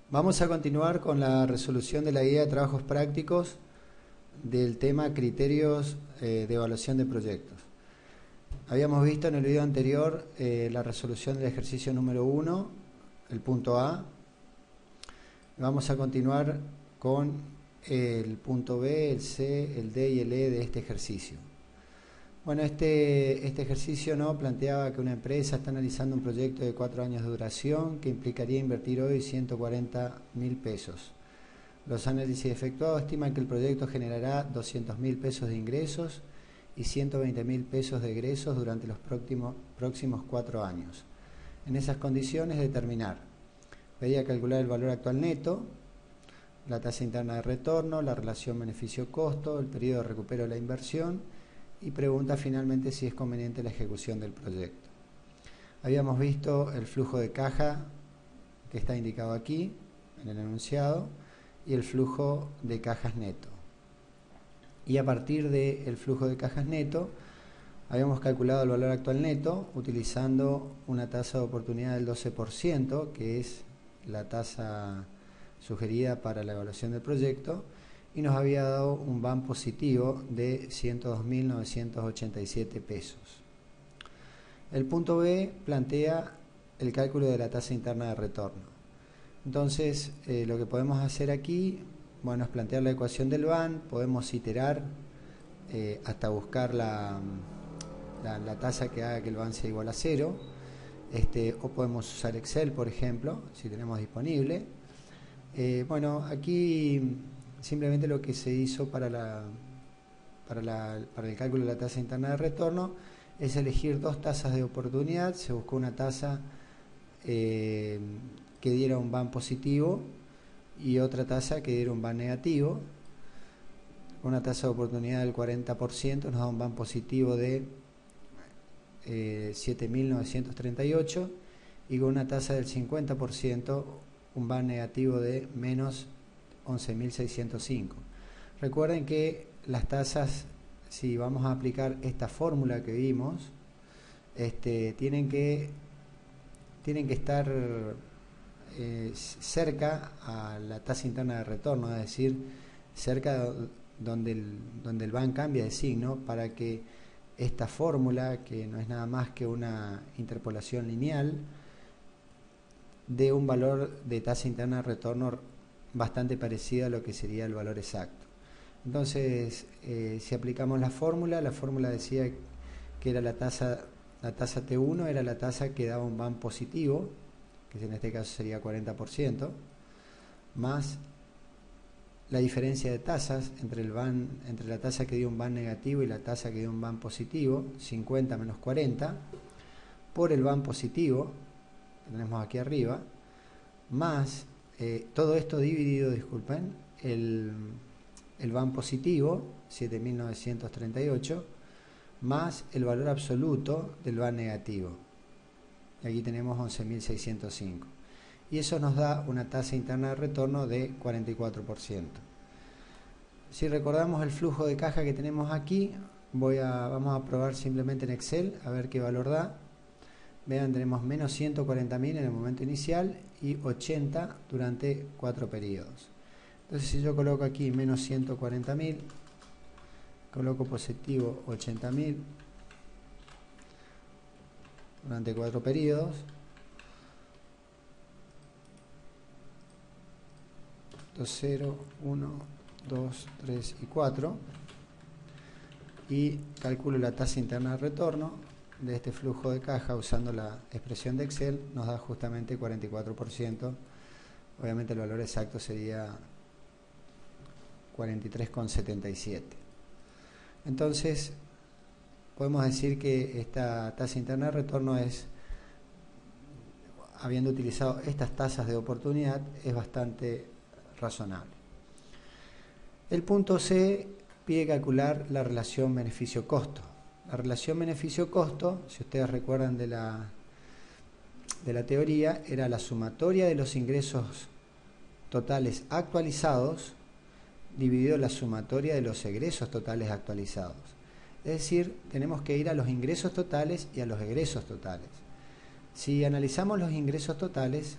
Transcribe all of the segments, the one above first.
Vamos a continuar con la resolución de la guía de trabajos prácticos del tema criterios de evaluación de proyectos. Habíamos visto en el video anterior la resolución del ejercicio número 1, el punto A. Vamos a continuar con el punto B, el C, el D y el E de este ejercicio. Bueno, este ejercicio planteaba que una empresa está analizando un proyecto de 4 años de duración que implicaría invertir hoy 140.000 pesos. Los análisis efectuados estiman que el proyecto generará 200.000 pesos de ingresos y 120.000 pesos de egresos durante los próximos 4 años. En esas condiciones, determinar. Pedía calcular el valor actual neto, la tasa interna de retorno, la relación beneficio-costo, el periodo de recupero de la inversión, y pregunta finalmente si es conveniente la ejecución del proyecto. Habíamos visto el flujo de caja que está indicado aquí en el enunciado y el flujo de cajas neto. Y a partir del flujo de cajas neto habíamos calculado el valor actual neto utilizando una tasa de oportunidad del 12%, que es la tasa sugerida para la evaluación del proyecto, y nos había dado un VAM positivo de 102.987 pesos. El punto B plantea el cálculo de la tasa interna de retorno. Entonces, lo que podemos hacer aquí, es plantear la ecuación del VAM, podemos iterar hasta buscar la tasa que haga que el VAM sea igual a 0, o podemos usar Excel, por ejemplo, si tenemos disponible. Aquí simplemente lo que se hizo para el cálculo de la tasa interna de retorno es elegir dos tasas de oportunidad. Se buscó una tasa que diera un VAM positivo y otra tasa que diera un VAM negativo. Una tasa de oportunidad del 40% nos da un VAM positivo de 7.938 y con una tasa del 50% un VAM negativo de menos 11.605. Recuerden que las tasas, si vamos a aplicar esta fórmula que vimos, tienen que estar cerca a la tasa interna de retorno, es decir, cerca donde el VAM cambia de signo, para que esta fórmula, que no es nada más que una interpolación lineal, dé un valor de tasa interna de retorno bastante parecido a lo que sería el valor exacto. Entonces, si aplicamos la fórmula decía que era la tasa T1 era la tasa que daba un VAM positivo, que en este caso sería 40%, más la diferencia de tasas entre la tasa que dio un VAM negativo y la tasa que dio un VAM positivo, 50 menos 40, por el VAM positivo, que tenemos aquí arriba, más todo esto dividido, el VAM positivo, 7.938, más el valor absoluto del VAM negativo. Y aquí tenemos 11.605. Y eso nos da una tasa interna de retorno de 44%. Si recordamos el flujo de caja que tenemos aquí, vamos a probar simplemente en Excel a ver qué valor da. Vean, tenemos menos 140.000 en el momento inicial y 80 durante 4 periodos. Entonces, si yo coloco aquí menos 140.000, coloco positivo 80.000 durante 4 periodos, 0, 1, 2, 3 y 4, y calculo la tasa interna de retorno de este flujo de caja usando la expresión de Excel, nos da justamente 44%. Obviamente el valor exacto sería 43,77. Entonces, podemos decir que esta tasa interna de retorno habiendo utilizado estas tasas de oportunidad, es bastante razonable. El punto C pide calcular la relación beneficio-costo. La relación beneficio-costo, si ustedes recuerdan de la teoría, era la sumatoria de los ingresos totales actualizados dividido la sumatoria de los egresos totales actualizados. Es decir, tenemos que ir a los ingresos totales y a los egresos totales. Si analizamos los ingresos totales,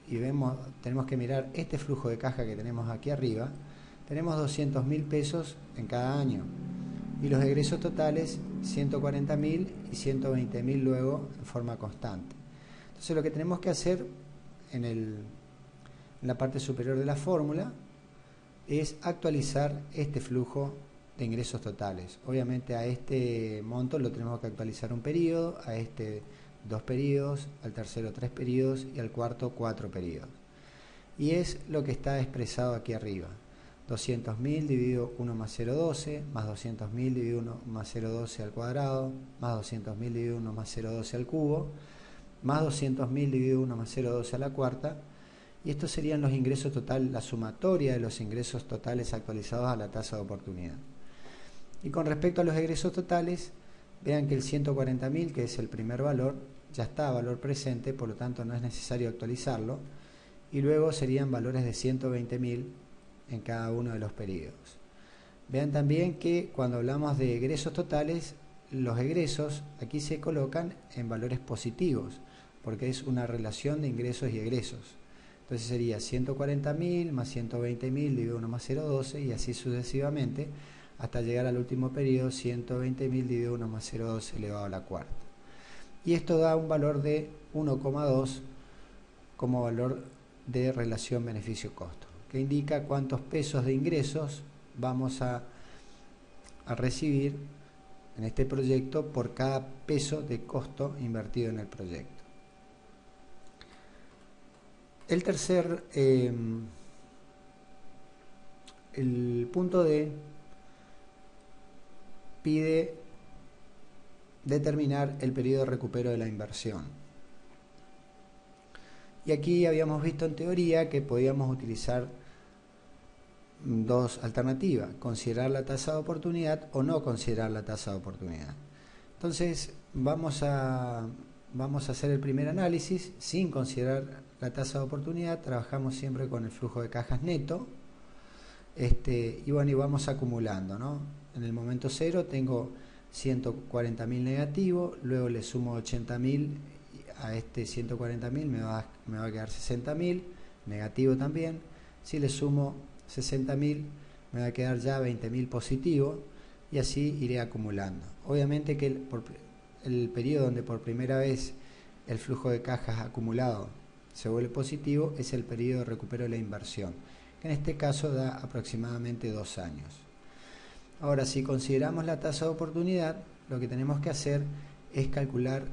y vemos, tenemos que mirar este flujo de caja que tenemos aquí arriba, tenemos 200.000 pesos en cada año y los egresos totales 140.000 y 120.000 luego en forma constante. Entonces lo que tenemos que hacer en la parte superior de la fórmula es actualizar este flujo de ingresos totales. Obviamente a este monto lo tenemos que actualizar un periodo, a este 2 periodos, al tercero 3 periodos y al cuarto 4 periodos. Y es lo que está expresado aquí arriba. 200.000 dividido 1 más 0,12, más 200.000 dividido 1 más 0,12 al cuadrado, más 200.000 dividido 1 más 0,12 al cubo, más 200.000 dividido 1 más 0,12 a la cuarta. Y estos serían los ingresos totales, la sumatoria de los ingresos totales actualizados a la tasa de oportunidad. Y con respecto a los egresos totales, vean que el 140.000, que es el primer valor, ya está a valor presente, por lo tanto no es necesario actualizarlo. Y luego serían valores de 120.000 en cada uno de los periodos. Vean también que cuando hablamos de egresos totales, los egresos aquí se colocan en valores positivos, porque es una relación de ingresos y egresos. Entonces sería 140.000 más 120.000 dividido 1 más 0,12 y así sucesivamente hasta llegar al último periodo 120.000 dividido 1 más 0,12 elevado a la cuarta. Y esto da un valor de 1,2 como valor de relación beneficio-costo, que indica cuántos pesos de ingresos vamos a recibir en este proyecto por cada peso de costo invertido en el proyecto. El tercer, el punto D pide determinar el periodo de recupero de la inversión. Y aquí habíamos visto en teoría que podíamos utilizar dos alternativas: considerar la tasa de oportunidad o no considerar la tasa de oportunidad. Entonces vamos a hacer el primer análisis sin considerar la tasa de oportunidad. Trabajamos siempre con el flujo de cajas neto, y bueno, y vamos acumulando, ¿no? En el momento cero tengo 140.000 negativo, luego le sumo 80.000 a este 140.000, me va a quedar 60.000 negativo también. Si le sumo 60.000 me va a quedar ya 20.000 positivo y así iré acumulando. Obviamente que el periodo donde por primera vez el flujo de cajas acumulado se vuelve positivo es el periodo de recupero de la inversión, que en este caso da aproximadamente 2 años. Ahora, si consideramos la tasa de oportunidad, lo que tenemos que hacer es calcular,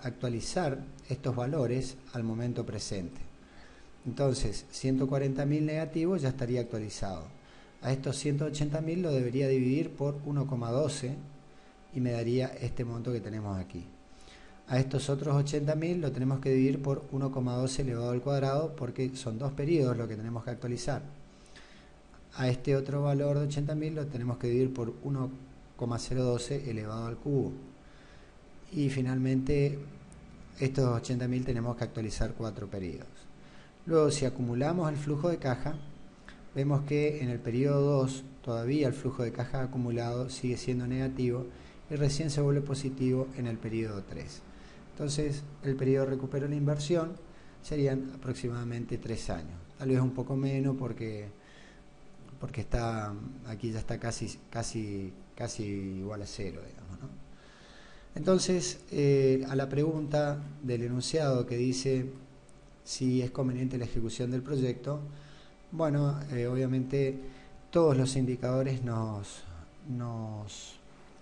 actualizar estos valores al momento presente. Entonces, 140.000 negativos ya estaría actualizado. A estos 180.000 lo debería dividir por 1,12 y me daría este monto que tenemos aquí. A estos otros 80.000 lo tenemos que dividir por 1,12 elevado al cuadrado, porque son 2 periodos lo que tenemos que actualizar. A este otro valor de 80.000 lo tenemos que dividir por 1,012 elevado al cubo. Y finalmente estos 80.000 tenemos que actualizar 4 periodos. Luego, si acumulamos el flujo de caja, vemos que en el periodo 2 todavía el flujo de caja acumulado sigue siendo negativo y recién se vuelve positivo en el periodo 3. Entonces, el periodo de recupero de la inversión serían aproximadamente 3 años. Tal vez un poco menos porque está aquí ya está casi igual a 0, digamos, ¿no? Entonces, a la pregunta del enunciado que dice si es conveniente la ejecución del proyecto, bueno, obviamente todos los indicadores nos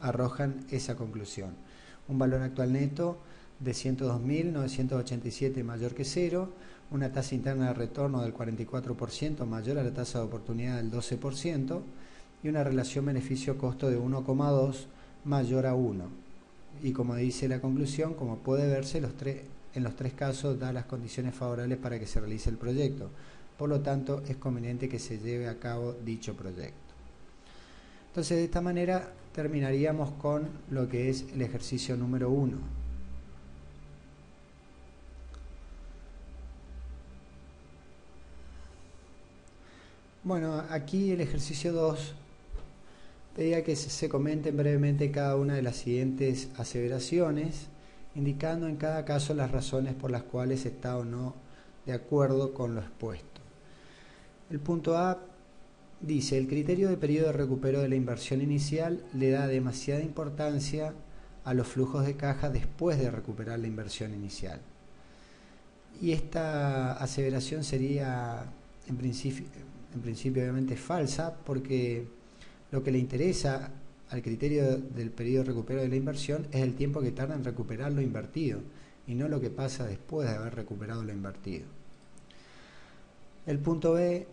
arrojan esa conclusión. Un valor actual neto de 102.987 mayor que 0, una tasa interna de retorno del 44% mayor a la tasa de oportunidad del 12% y una relación beneficio-costo de 1,2 mayor a 1. Y como dice la conclusión, como puede verse, en los 3 casos da las condiciones favorables para que se realice el proyecto. Por lo tanto, es conveniente que se lleve a cabo dicho proyecto. Entonces, de esta manera terminaríamos con lo que es el ejercicio número 1. Bueno, aquí el ejercicio 2 pedía que se comenten brevemente cada una de las siguientes aseveraciones, indicando en cada caso las razones por las cuales está o no de acuerdo con lo expuesto. El punto A dice: el criterio de periodo de recupero de la inversión inicial le da demasiada importancia a los flujos de caja después de recuperar la inversión inicial. Y esta aseveración sería en principio obviamente falsa, porque lo que le interesa al criterio del periodo de recupero de la inversión es el tiempo que tarda en recuperar lo invertido y no lo que pasa después de haber recuperado lo invertido. El punto B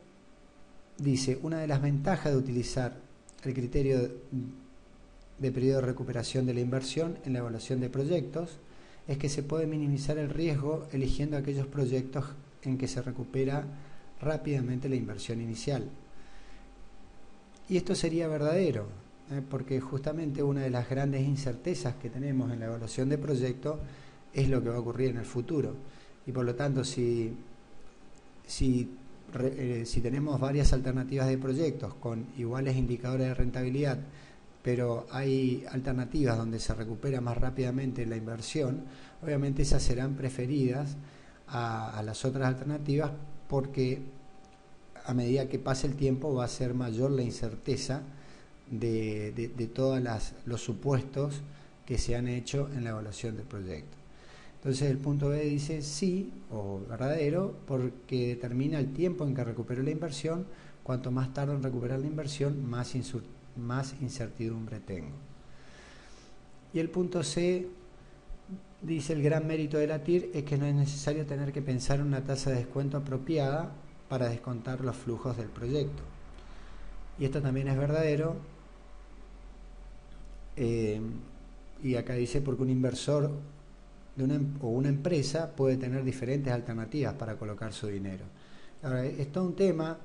dice: una de las ventajas de utilizar el criterio de periodo de recuperación de la inversión en la evaluación de proyectos es que se puede minimizar el riesgo eligiendo aquellos proyectos en que se recupera rápidamente la inversión inicial. Y esto sería verdadero, porque justamente una de las grandes incertezas que tenemos en la evaluación de proyectos es lo que va a ocurrir en el futuro. Y por lo tanto, si tenemos varias alternativas de proyectos con iguales indicadores de rentabilidad, pero hay alternativas donde se recupera más rápidamente la inversión, obviamente esas serán preferidas a las otras alternativas, porque a medida que pase el tiempo va a ser mayor la incerteza de todos los supuestos que se han hecho en la evaluación del proyecto. Entonces el punto B dice sí, o verdadero, porque determina el tiempo en que recuperó la inversión. Cuanto más tarde en recuperar la inversión, más incertidumbre tengo. Y el punto C dice: el gran mérito de la TIR es que no es necesario tener que pensar en una tasa de descuento apropiada para descontar los flujos del proyecto. Y esto también es verdadero, y acá dice porque un inversor o una empresa puede tener diferentes alternativas para colocar su dinero. Ahora, es todo un tema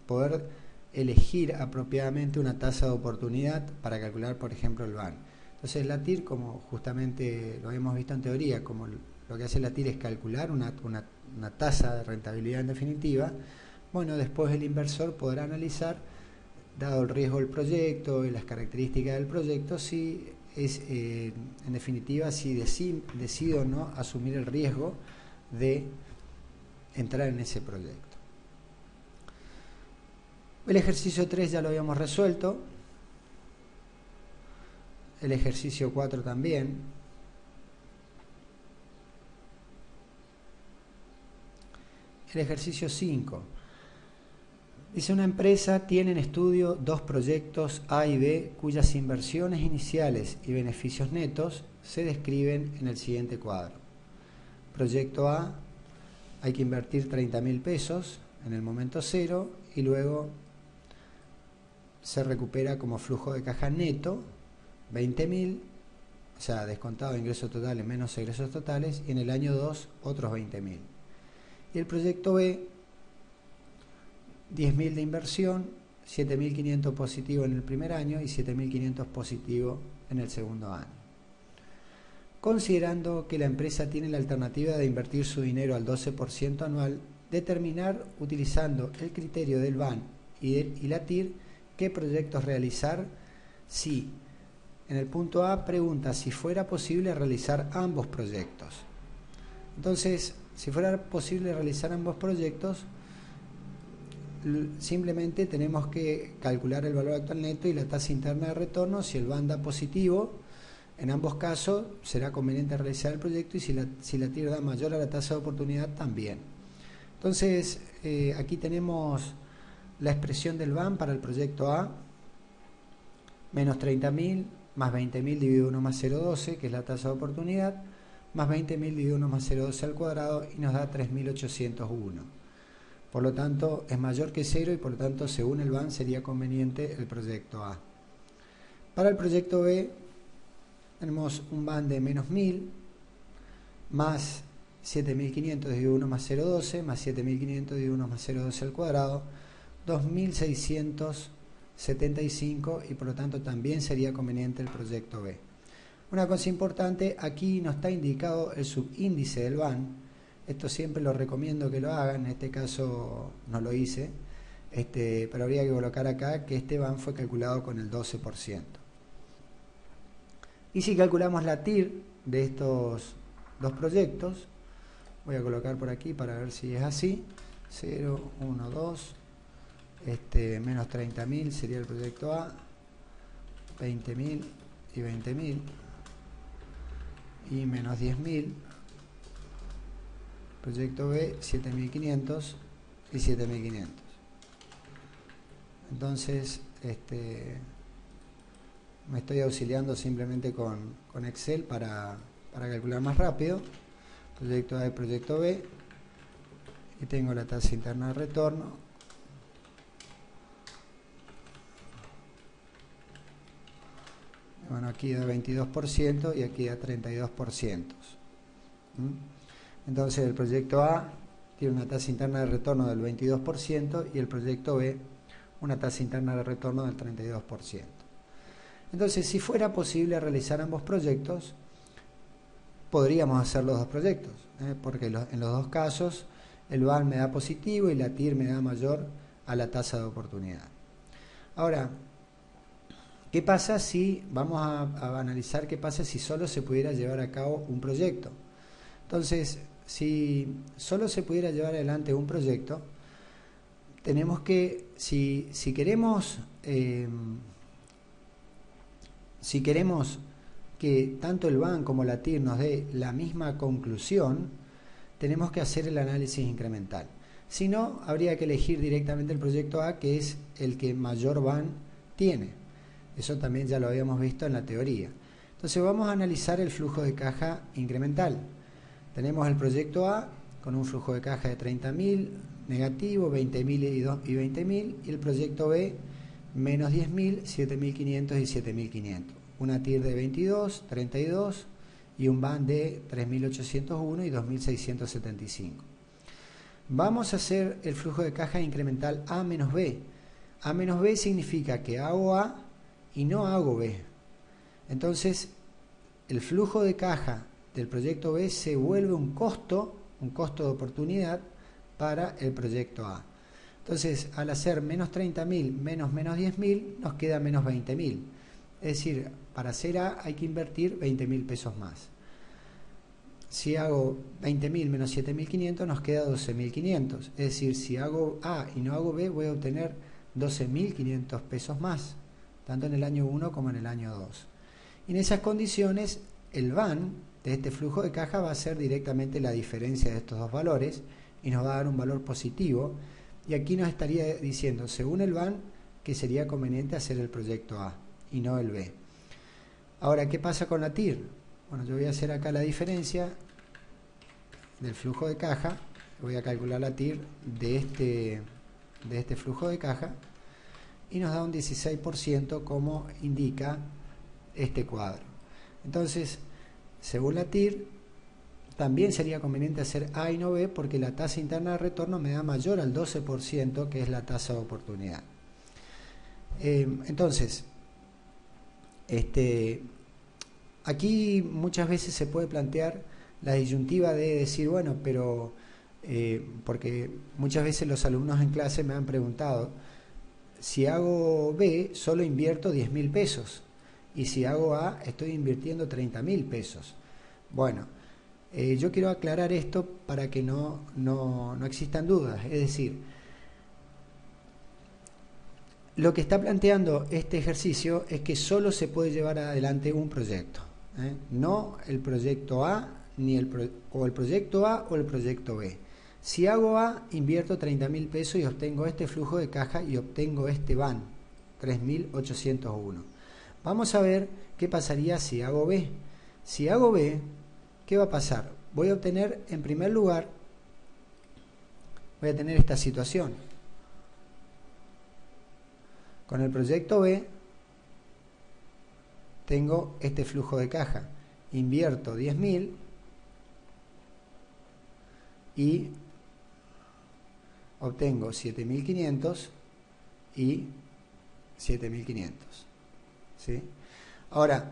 poder elegir apropiadamente una tasa de oportunidad para calcular, por ejemplo, el BAN. Entonces la TIR, como justamente lo hemos visto en teoría, como lo que hace la TIR es calcular una tasa de rentabilidad en definitiva, bueno, después el inversor podrá analizar, dado el riesgo del proyecto y las características del proyecto, si es, en definitiva, si decido o no asumir el riesgo de entrar en ese proyecto. El ejercicio 3 ya lo habíamos resuelto, el ejercicio 4 también. El ejercicio 5 dice: una empresa tiene en estudio dos proyectos A y B cuyas inversiones iniciales y beneficios netos se describen en el siguiente cuadro. Proyecto A: hay que invertir 30.000 pesos en el momento cero y luego se recupera como flujo de caja neto 20.000, o sea, descontado de ingresos totales menos egresos totales, y en el año 2 otros 20.000. Y el proyecto B: 10.000 de inversión, 7.500 positivo en el primer año y 7.500 positivo en el segundo año. Considerando que la empresa tiene la alternativa de invertir su dinero al 12% anual, determinar, utilizando el criterio del BAN y la TIR, qué proyectos realizar. Si en el punto A pregunta si fuera posible realizar ambos proyectos. Entonces, si fuera posible realizar ambos proyectos, simplemente tenemos que calcular el valor actual neto y la tasa interna de retorno. Si el BAN da positivo, en ambos casos será conveniente realizar el proyecto, y si la TIR da mayor a la tasa de oportunidad, también. Entonces, aquí tenemos la expresión del BAN para el proyecto A: menos 30.000 más 20.000 dividido 1 más 0,12, que es la tasa de oportunidad, más 20.000 dividido 1 más 0,12 al cuadrado, y nos da 3.801. Por lo tanto, es mayor que 0 y por lo tanto, según el BAN, sería conveniente el proyecto A. Para el proyecto B, tenemos un BAN de menos 1.000, más 7.500 dividido 1 más 0,12, más 7.500 dividido 1 más 0,12 al cuadrado, 2.675, y por lo tanto también sería conveniente el proyecto B. Una cosa importante, aquí no está indicado el subíndice del BAN. Esto siempre lo recomiendo que lo hagan, en este caso no lo hice, pero habría que colocar acá que este BAN fue calculado con el 12%. Y si calculamos la TIR de estos dos proyectos, Voy a colocar por aquí para ver si es así. 0, 1, 2. Menos 30.000 sería el proyecto A. 20.000 y 20.000. Y menos 10.000. Proyecto B, 7.500 y 7.500. Entonces, me estoy auxiliando simplemente con Excel para calcular más rápido. Proyecto A y proyecto B. Y tengo la tasa interna de retorno. Bueno, aquí da 22% y aquí da 32%. Entonces el proyecto A tiene una tasa interna de retorno del 22% y el proyecto B una tasa interna de retorno del 32%. Entonces, si fuera posible realizar ambos proyectos, podríamos hacer los dos proyectos, porque en los dos casos el VAN me da positivo y la TIR me da mayor a la tasa de oportunidad. Ahora, ¿qué pasa si, vamos a analizar qué pasa si solo se pudiera llevar a cabo un proyecto? Entonces, si solo se pudiera llevar adelante un proyecto, tenemos que, si queremos que tanto el VAN como la TIR nos dé la misma conclusión, tenemos que hacer el análisis incremental. Si no, habría que elegir directamente el proyecto A, que es el que mayor VAN tiene. Eso también ya lo habíamos visto en la teoría. Entonces vamos a analizar el flujo de caja incremental. Tenemos el proyecto A con un flujo de caja de 30.000 negativo, 20.000 y 20.000, y el proyecto B menos 10.000, 7.500 y 7.500. Una TIR de 22, 32 y un VAN de 3.801 y 2.675. Vamos a hacer el flujo de caja incremental A menos B. A menos B significa que hago A y no hago B. Entonces, el flujo de caja del proyecto B se vuelve un costo de oportunidad para el proyecto A. Entonces, al hacer menos 30.000 menos 10.000, nos queda menos 20.000. Es decir, para hacer A hay que invertir 20.000 pesos más. Si hago 20.000 menos 7.500, nos queda 12.500. Es decir, si hago A y no hago B, voy a obtener 12.500 pesos más, tanto en el año 1 como en el año 2. Y en esas condiciones, el VAN de este flujo de caja va a ser directamente la diferencia de estos dos valores y nos va a dar un valor positivo. Y aquí nos estaría diciendo, según el VAN, que sería conveniente hacer el proyecto A y no el B. Ahora, ¿qué pasa con la TIR? Bueno, yo voy a hacer acá la diferencia del flujo de caja. Voy a calcular la TIR de este flujo de caja y nos da un 16% como indica este cuadro. Entonces, según la TIR, también sería conveniente hacer A y no B porque la tasa interna de retorno me da mayor al 12%, que es la tasa de oportunidad. Entonces, aquí muchas veces se puede plantear la disyuntiva de decir, bueno, pero porque muchas veces los alumnos en clase me han preguntado, si hago B solo invierto 10.000 pesos y si hago A estoy invirtiendo 30.000 pesos. Bueno, yo quiero aclarar esto para que no existan dudas. Es decir, lo que está planteando este ejercicio es que solo se puede llevar adelante un proyecto, no el proyecto A o el proyecto A o el proyecto B. Si hago A, invierto 30.000 pesos y obtengo este flujo de caja y obtengo este VAN, 3.801. Vamos a ver qué pasaría si hago B. Si hago B, ¿qué va a pasar? Voy a obtener, en primer lugar, voy a tener esta situación. Con el proyecto B, tengo este flujo de caja. Invierto 10.000 y obtengo 7.500 y 7.500. ¿Sí? Ahora,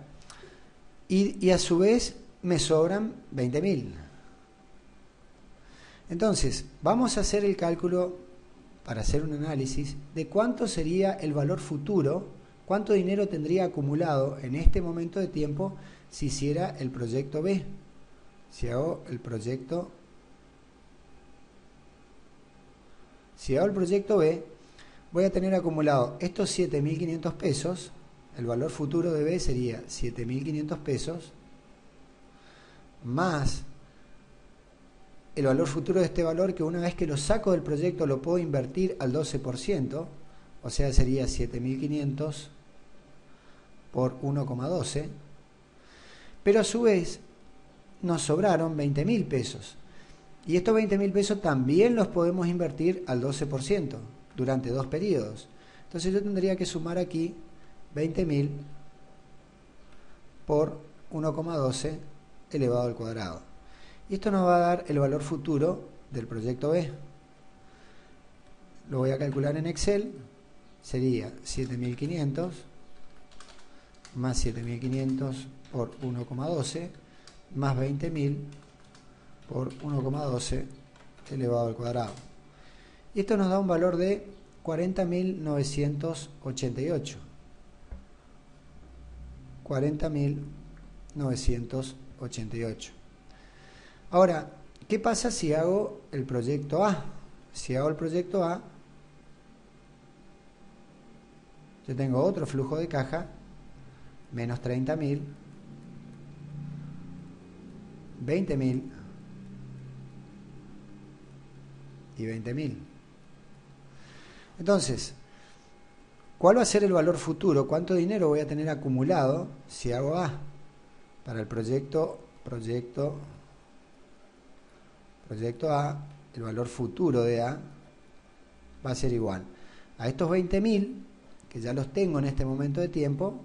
y a su vez me sobran 20.000. Entonces, vamos a hacer el cálculo para hacer un análisis de cuánto sería el valor futuro, cuánto dinero tendría acumulado en este momento de tiempo si hiciera el proyecto B. Si hago el proyecto Si hago el proyecto B, voy a tener acumulado estos 7.500 pesos. El valor futuro de B sería 7.500 pesos más el valor futuro de este valor, que una vez que lo saco del proyecto lo puedo invertir al 12%, o sea, sería 7.500 por 1,12, pero a su vez nos sobraron 20.000 pesos. Y estos 20.000 pesos también los podemos invertir al 12% durante 2 periodos. Entonces yo tendría que sumar aquí 20.000 por 1,12 elevado al cuadrado. Y esto nos va a dar el valor futuro del proyecto B. Lo voy a calcular en Excel. Sería 7.500 más 7.500 por 1,12 más 20.000 por 1,12 elevado al cuadrado. Y esto nos da un valor de 40.988. 40.988. Ahora, ¿qué pasa si hago el proyecto A? Si hago el proyecto A, yo tengo otro flujo de caja, menos 30.000, 20.000 y 20.000. Entonces, ¿cuál va a ser el valor futuro? ¿Cuánto dinero voy a tener acumulado si hago A? Para el proyecto A, el valor futuro de A va a ser igual a estos 20.000, que ya los tengo en este momento de tiempo,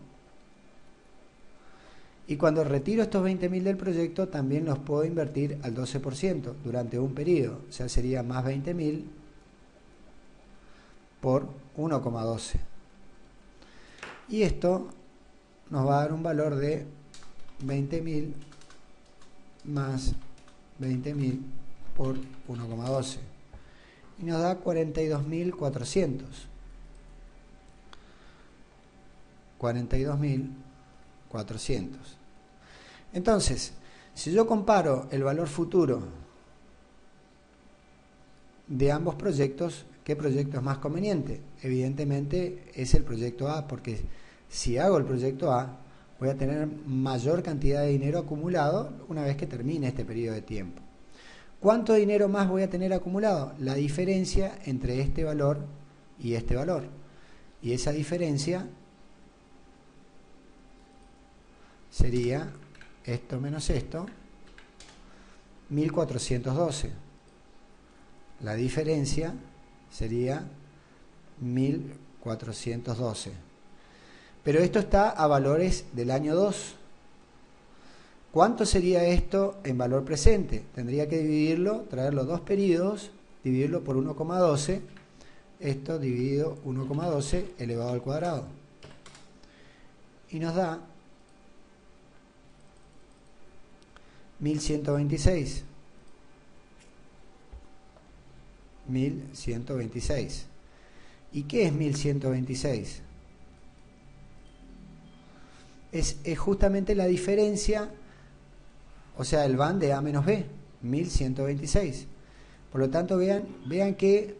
y cuando retiro estos 20.000 del proyecto también los puedo invertir al 12% durante un periodo, o sea, sería más 20.000 por 1,12. Y esto nos va a dar un valor de 20.000 más 20.000 por 1,12 y nos da 42.400. 42.400. Entonces, si yo comparo el valor futuro de ambos proyectos, ¿qué proyecto es más conveniente? Evidentemente es el proyecto A, porque si hago el proyecto A, voy a tener mayor cantidad de dinero acumulado una vez que termine este periodo de tiempo. ¿Cuánto dinero más voy a tener acumulado? La diferencia entre este valor y este valor. Y esa diferencia sería esto menos esto, 1.412. La diferencia sería 1.412. Pero esto está a valores del año 2. ¿Cuánto sería esto en valor presente? Tendría que dividirlo, traer los dos periodos, dividirlo por 1,12. Esto dividido 1,12 elevado al cuadrado. Y nos da 1.126. 1.126. ¿Y qué es 1.126? Es justamente la diferencia, o sea, el van de A menos B, 1.126. Por lo tanto, vean que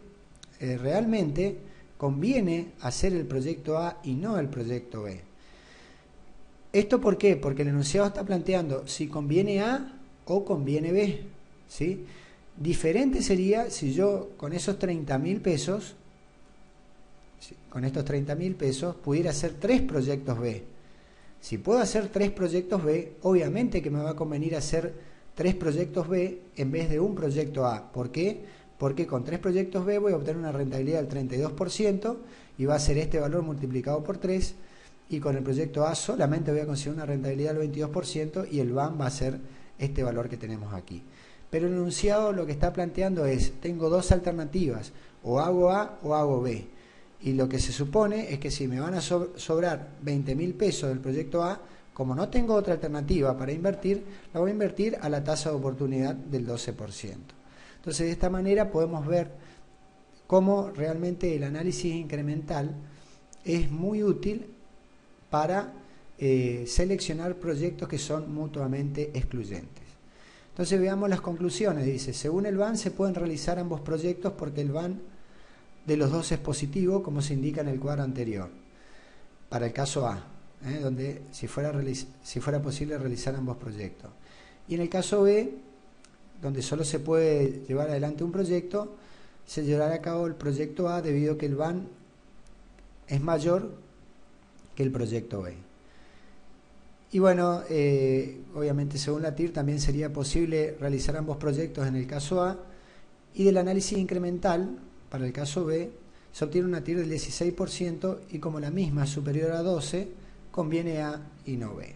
realmente conviene hacer el proyecto A y no el proyecto B. ¿Esto por qué? Porque el enunciado está planteando si conviene A o conviene B, ¿sí? Diferente sería si yo con esos 30.000 pesos, con estos 30.000 pesos, pudiera hacer 3 proyectos B. Si puedo hacer 3 proyectos B, obviamente que me va a convenir hacer 3 proyectos B en vez de un proyecto A. ¿Por qué? Porque con 3 proyectos B voy a obtener una rentabilidad del 32% y va a ser este valor multiplicado por 3, y con el proyecto A solamente voy a conseguir una rentabilidad del 22% y el VAN va a ser este valor que tenemos aquí. Pero el enunciado lo que está planteando es, tengo dos alternativas, o hago A o hago B. Y lo que se supone es que si me van a sobrar 20.000 pesos del proyecto A, como no tengo otra alternativa para invertir, la voy a invertir a la tasa de oportunidad del 12%. Entonces, de esta manera podemos ver cómo realmente el análisis incremental es muy útil para seleccionar proyectos que son mutuamente excluyentes. Entonces, veamos las conclusiones. Dice, según el VAN se pueden realizar ambos proyectos porque el VAN de los dos es positivo, como se indica en el cuadro anterior, para el caso A, donde si fuera posible realizar ambos proyectos. Y en el caso B, donde solo se puede llevar adelante un proyecto, se llevará a cabo el proyecto A debido a que el VAN es mayor que el proyecto B. Y bueno, obviamente según la TIR también sería posible realizar ambos proyectos en el caso A, y del análisis incremental para el caso B se obtiene una TIR del 16% y como la misma es superior a 12, conviene A y no B.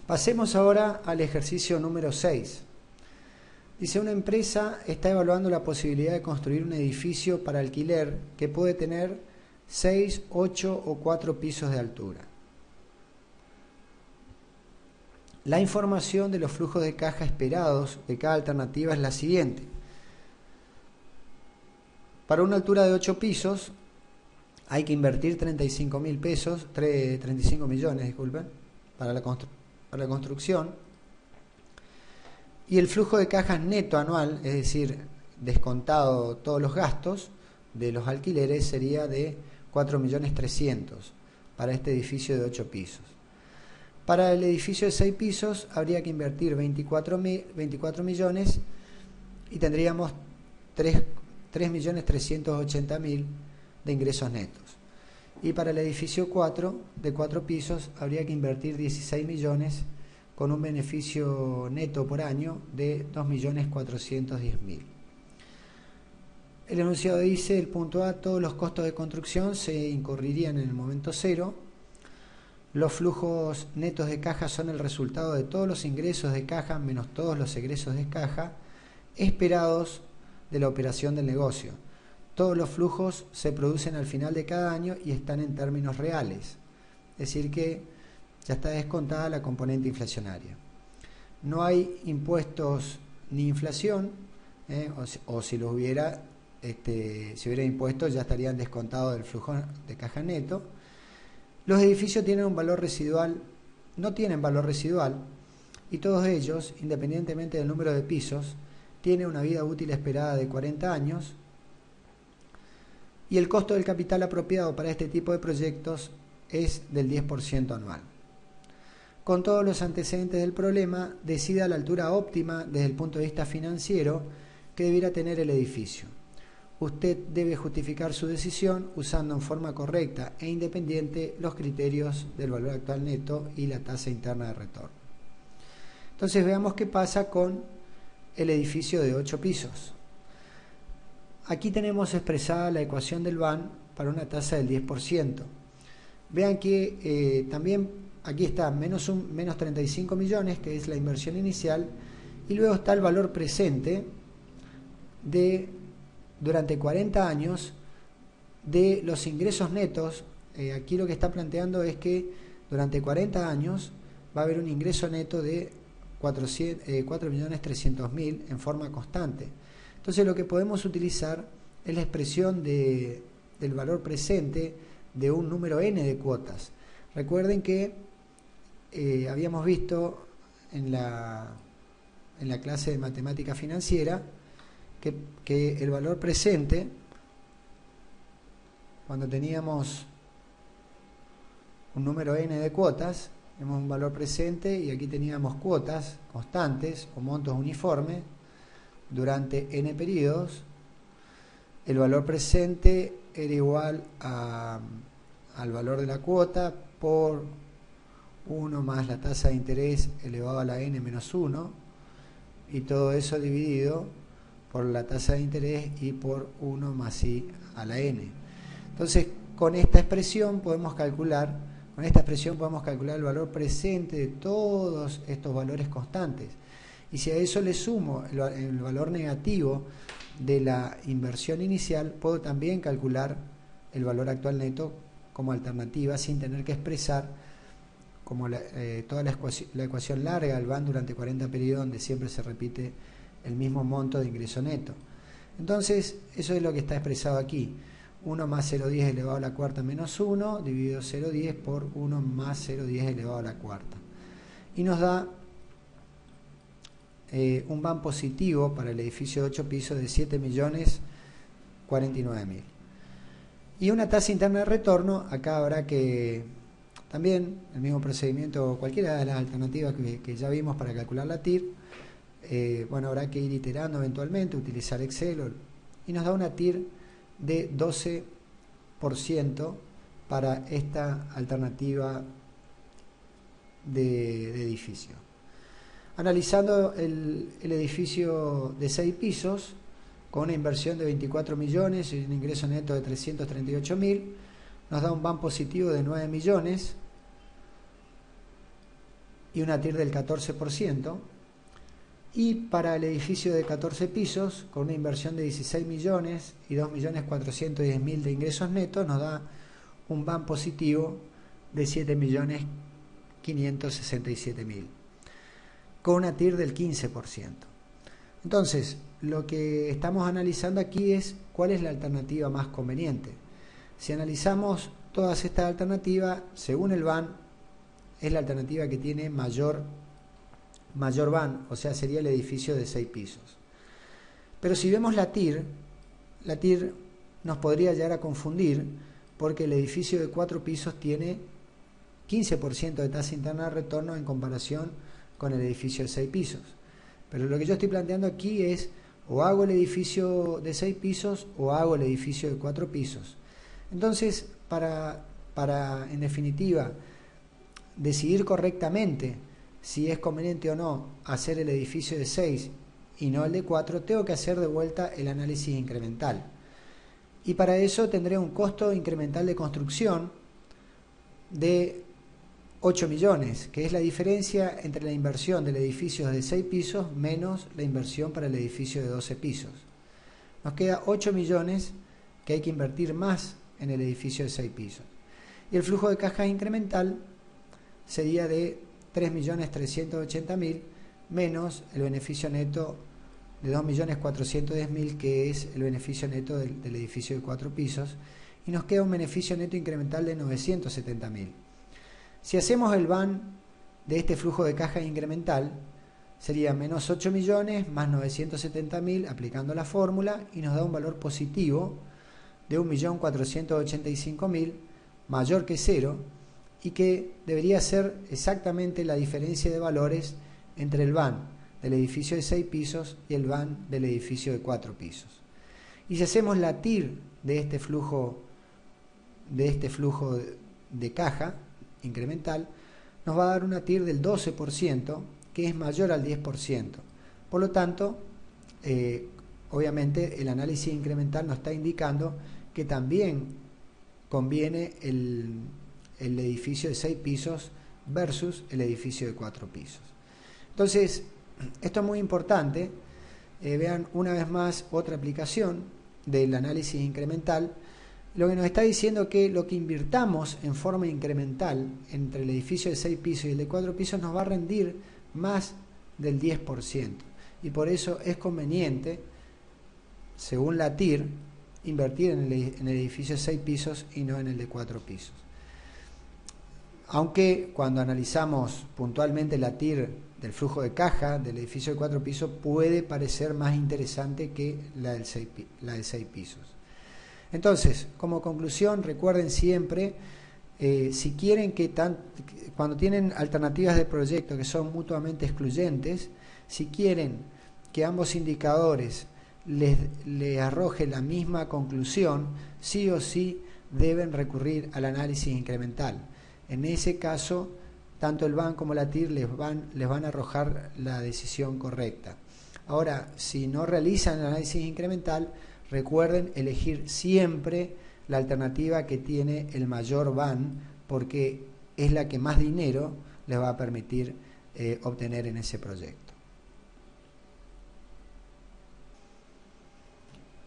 Pasemos ahora al ejercicio número 6. Dice, una empresa está evaluando la posibilidad de construir un edificio para alquiler que puede tener 6, 8 o 4 pisos de altura. La información de los flujos de caja esperados de cada alternativa es la siguiente. Para una altura de 8 pisos hay que invertir 35 millones, disculpen, para la construcción. Y el flujo de cajas neto anual, es decir, descontado todos los gastos de los alquileres, sería de 4.300.000 para este edificio de 8 pisos. Para el edificio de 6 pisos habría que invertir 24 millones y tendríamos 3.380.000 de ingresos netos. Y para el edificio 4 de 4 pisos habría que invertir 16 millones con un beneficio neto por año de 2.410.000. El enunciado dice, el punto A, todos los costos de construcción se incurrirían en el momento cero. Los flujos netos de caja son el resultado de todos los ingresos de caja menos todos los egresos de caja esperados de la operación del negocio. Todos los flujos se producen al final de cada año y están en términos reales. Es decir que ya está descontada la componente inflacionaria. No hay impuestos ni inflación, o si los hubiera, si hubiera impuestos ya estarían descontados del flujo de caja neto. Los edificios tienen un valor residual, no tienen valor residual, y todos ellos, independientemente del número de pisos, tienen una vida útil esperada de 40 años, y el costo del capital apropiado para este tipo de proyectos es del 10% anual. Con todos los antecedentes del problema, decida la altura óptima desde el punto de vista financiero que debiera tener el edificio. Usted debe justificar su decisión usando en forma correcta e independiente los criterios del valor actual neto y la tasa interna de retorno. Entonces veamos qué pasa con el edificio de 8 pisos. Aquí tenemos expresada la ecuación del VAN para una tasa del 10%. Vean que también aquí está menos 35 millones, que es la inversión inicial, y luego está el valor presente de durante 40 años de los ingresos netos. Aquí lo que está planteando es que durante 40 años va a haber un ingreso neto de 4.300.000 en forma constante. Entonces lo que podemos utilizar es la expresión del valor presente de un número n de cuotas. Recuerden que habíamos visto en la clase de matemática financiera que el valor presente, cuando teníamos un número n de cuotas, tenemos un valor presente y aquí teníamos cuotas constantes o montos uniformes durante n periodos. El valor presente era igual al valor de la cuota por 1 más la tasa de interés elevado a la n menos 1, y todo eso dividido por la tasa de interés y por 1 más i a la n. Entonces, con esta expresión podemos calcular el valor presente de todos estos valores constantes. Y si a eso le sumo el valor negativo de la inversión inicial, puedo también calcular el valor actual neto como alternativa sin tener que expresar como toda la ecuación larga del VAN durante 40 periodos, donde siempre se repite el mismo monto de ingreso neto. Entonces, eso es lo que está expresado aquí. 1 más 0,10 elevado a la cuarta menos 1, dividido 0,10 por 1 más 0,10 elevado a la cuarta. y nos da un VAN positivo para el edificio de 8 pisos de 7.049.000. Y una tasa interna de retorno, acá habrá que también el mismo procedimiento, cualquiera de las alternativas que ya vimos para calcular la TIR, bueno, habrá que ir iterando eventualmente, utilizar Excel, y nos da una TIR de 12% para esta alternativa de edificio. Analizando el edificio de 6 pisos, con una inversión de 24 millones y un ingreso neto de 338.000, nos da un VAN positivo de 9 millones y una TIR del 14%. Y para el edificio de 14 pisos, con una inversión de 16 millones y 2.410.000 de ingresos netos, nos da un VAN positivo de 7.567.000, con una TIR del 15%. Entonces, lo que estamos analizando aquí es cuál es la alternativa más conveniente. Si analizamos todas estas alternativas, según el VAN, es la alternativa que tiene mayor VAN, o sea, sería el edificio de 6 pisos. Pero si vemos la TIR nos podría llegar a confundir, porque el edificio de 4 pisos tiene 15% de tasa interna de retorno en comparación con el edificio de 6 pisos. Pero lo que yo estoy planteando aquí es, o hago el edificio de 6 pisos o hago el edificio de 4 pisos. Entonces, para en definitiva decidir correctamente si es conveniente o no hacer el edificio de 6 y no el de 4, tengo que hacer de vuelta el análisis incremental. Y para eso tendré un costo incremental de construcción de 8 millones, que es la diferencia entre la inversión del edificio de 6 pisos menos la inversión para el edificio de 12 pisos. Nos queda 8 millones que hay que invertir más en el edificio de 6 pisos. Y el flujo de caja incremental sería de 3.380.000 menos el beneficio neto de 2.410.000, que es el beneficio neto del edificio de 4 pisos, y nos queda un beneficio neto incremental de 970.000. Si hacemos el VAN de este flujo de caja incremental, sería menos 8 millones más 970.000 aplicando la fórmula, y nos da un valor positivo de 1.485.000 mayor que 0, y que debería ser exactamente la diferencia de valores entre el VAN del edificio de 6 pisos y el VAN del edificio de 4 pisos. Y si hacemos la TIR de este flujo de caja incremental, nos va a dar una TIR del 12%, que es mayor al 10%. Por lo tanto, obviamente el análisis incremental nos está indicando que también conviene el edificio de 6 pisos versus el edificio de 4 pisos. Entonces, esto es muy importante. Vean una vez más otra aplicación del análisis incremental. Lo que nos está diciendo que lo que invirtamos en forma incremental entre el edificio de 6 pisos y el de 4 pisos nos va a rendir más del 10%. Y por eso es conveniente, según la TIR, invertir en el edificio de 6 pisos y no en el de 4 pisos. Aunque cuando analizamos puntualmente la TIR del flujo de caja del edificio de 4 pisos puede parecer más interesante que la de 6 pisos. Entonces, como conclusión, recuerden siempre, si quieren cuando tienen alternativas de proyecto que son mutuamente excluyentes, si quieren que ambos indicadores les arroje la misma conclusión, sí o sí deben recurrir al análisis incremental. En ese caso, tanto el VAN como la TIR les van a arrojar la decisión correcta. Ahora, si no realizan el análisis incremental, recuerden elegir siempre la alternativa que tiene el mayor VAN, porque es la que más dinero les va a permitir obtener en ese proyecto.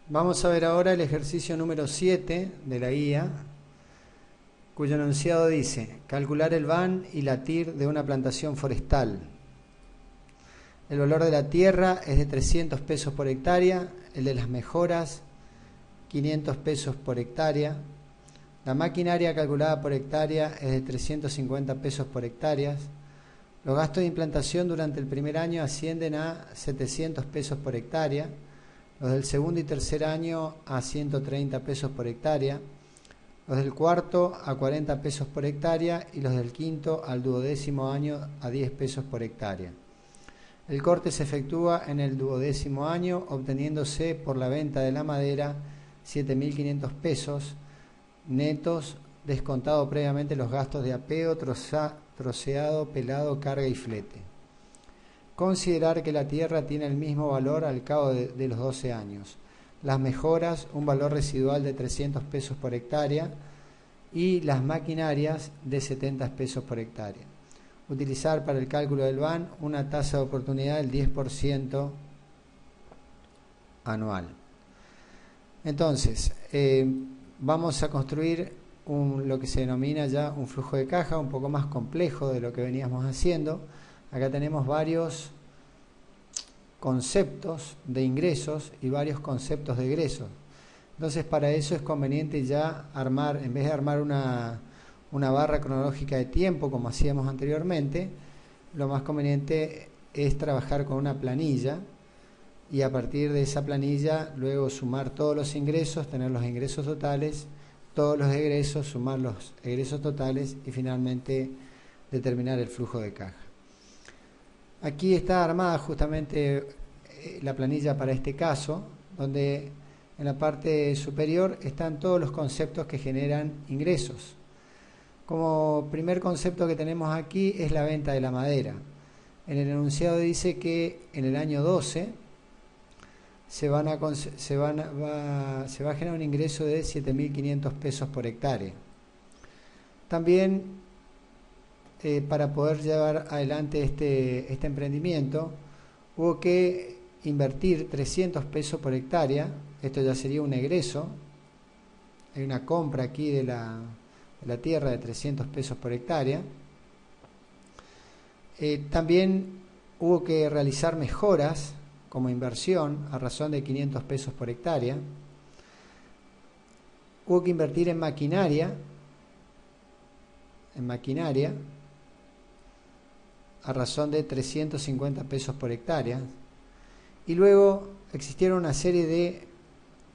Vamos a ver ahora el ejercicio número 7 de la guía, cuyo enunciado dice: calcular el VAN y la TIR de una plantación forestal. El valor de la tierra es de 300 pesos por hectárea, el de las mejoras 500 pesos por hectárea. La maquinaria calculada por hectárea es de 350 pesos por hectárea. Los gastos de implantación durante el primer año ascienden a 700 pesos por hectárea, los del segundo y tercer año a 130 pesos por hectárea, los del cuarto a 40 pesos por hectárea y los del quinto al duodécimo año a 10 pesos por hectárea. El corte se efectúa en el duodécimo año, obteniéndose por la venta de la madera 7.500 pesos netos, descontado previamente los gastos de apeo, troceado, pelado, carga y flete. Considerar que la tierra tiene el mismo valor al cabo de los 12 años. Las mejoras, un valor residual de 300 pesos por hectárea y las maquinarias de 70 pesos por hectárea. Utilizar para el cálculo del BAN una tasa de oportunidad del 10% anual. Entonces, vamos a construir lo que se denomina ya un flujo de caja un poco más complejo de lo que veníamos haciendo. Acá tenemos varios conceptos de ingresos y varios conceptos de egresos. Entonces, para eso es conveniente ya armar, en vez de armar una barra cronológica de tiempo como hacíamos anteriormente, lo más conveniente es trabajar con una planilla y a partir de esa planilla luego sumar todos los ingresos, tener los ingresos totales, todos los egresos, sumar los egresos totales y finalmente determinar el flujo de caja. Aquí está armada justamente la planilla para este caso, donde en la parte superior están todos los conceptos que generan ingresos. Como primer concepto que tenemos aquí es la venta de la madera. En el enunciado dice que en el año 12 se va a generar un ingreso de 7.500 pesos por hectárea. También para poder llevar adelante este emprendimiento hubo que invertir 300 pesos por hectárea. Esto ya sería un egreso. Hay una compra aquí de la tierra de 300 pesos por hectárea. También hubo que realizar mejoras como inversión a razón de 500 pesos por hectárea. Hubo que invertir en maquinaria a razón de 350 pesos por hectárea. Y luego existieron una serie de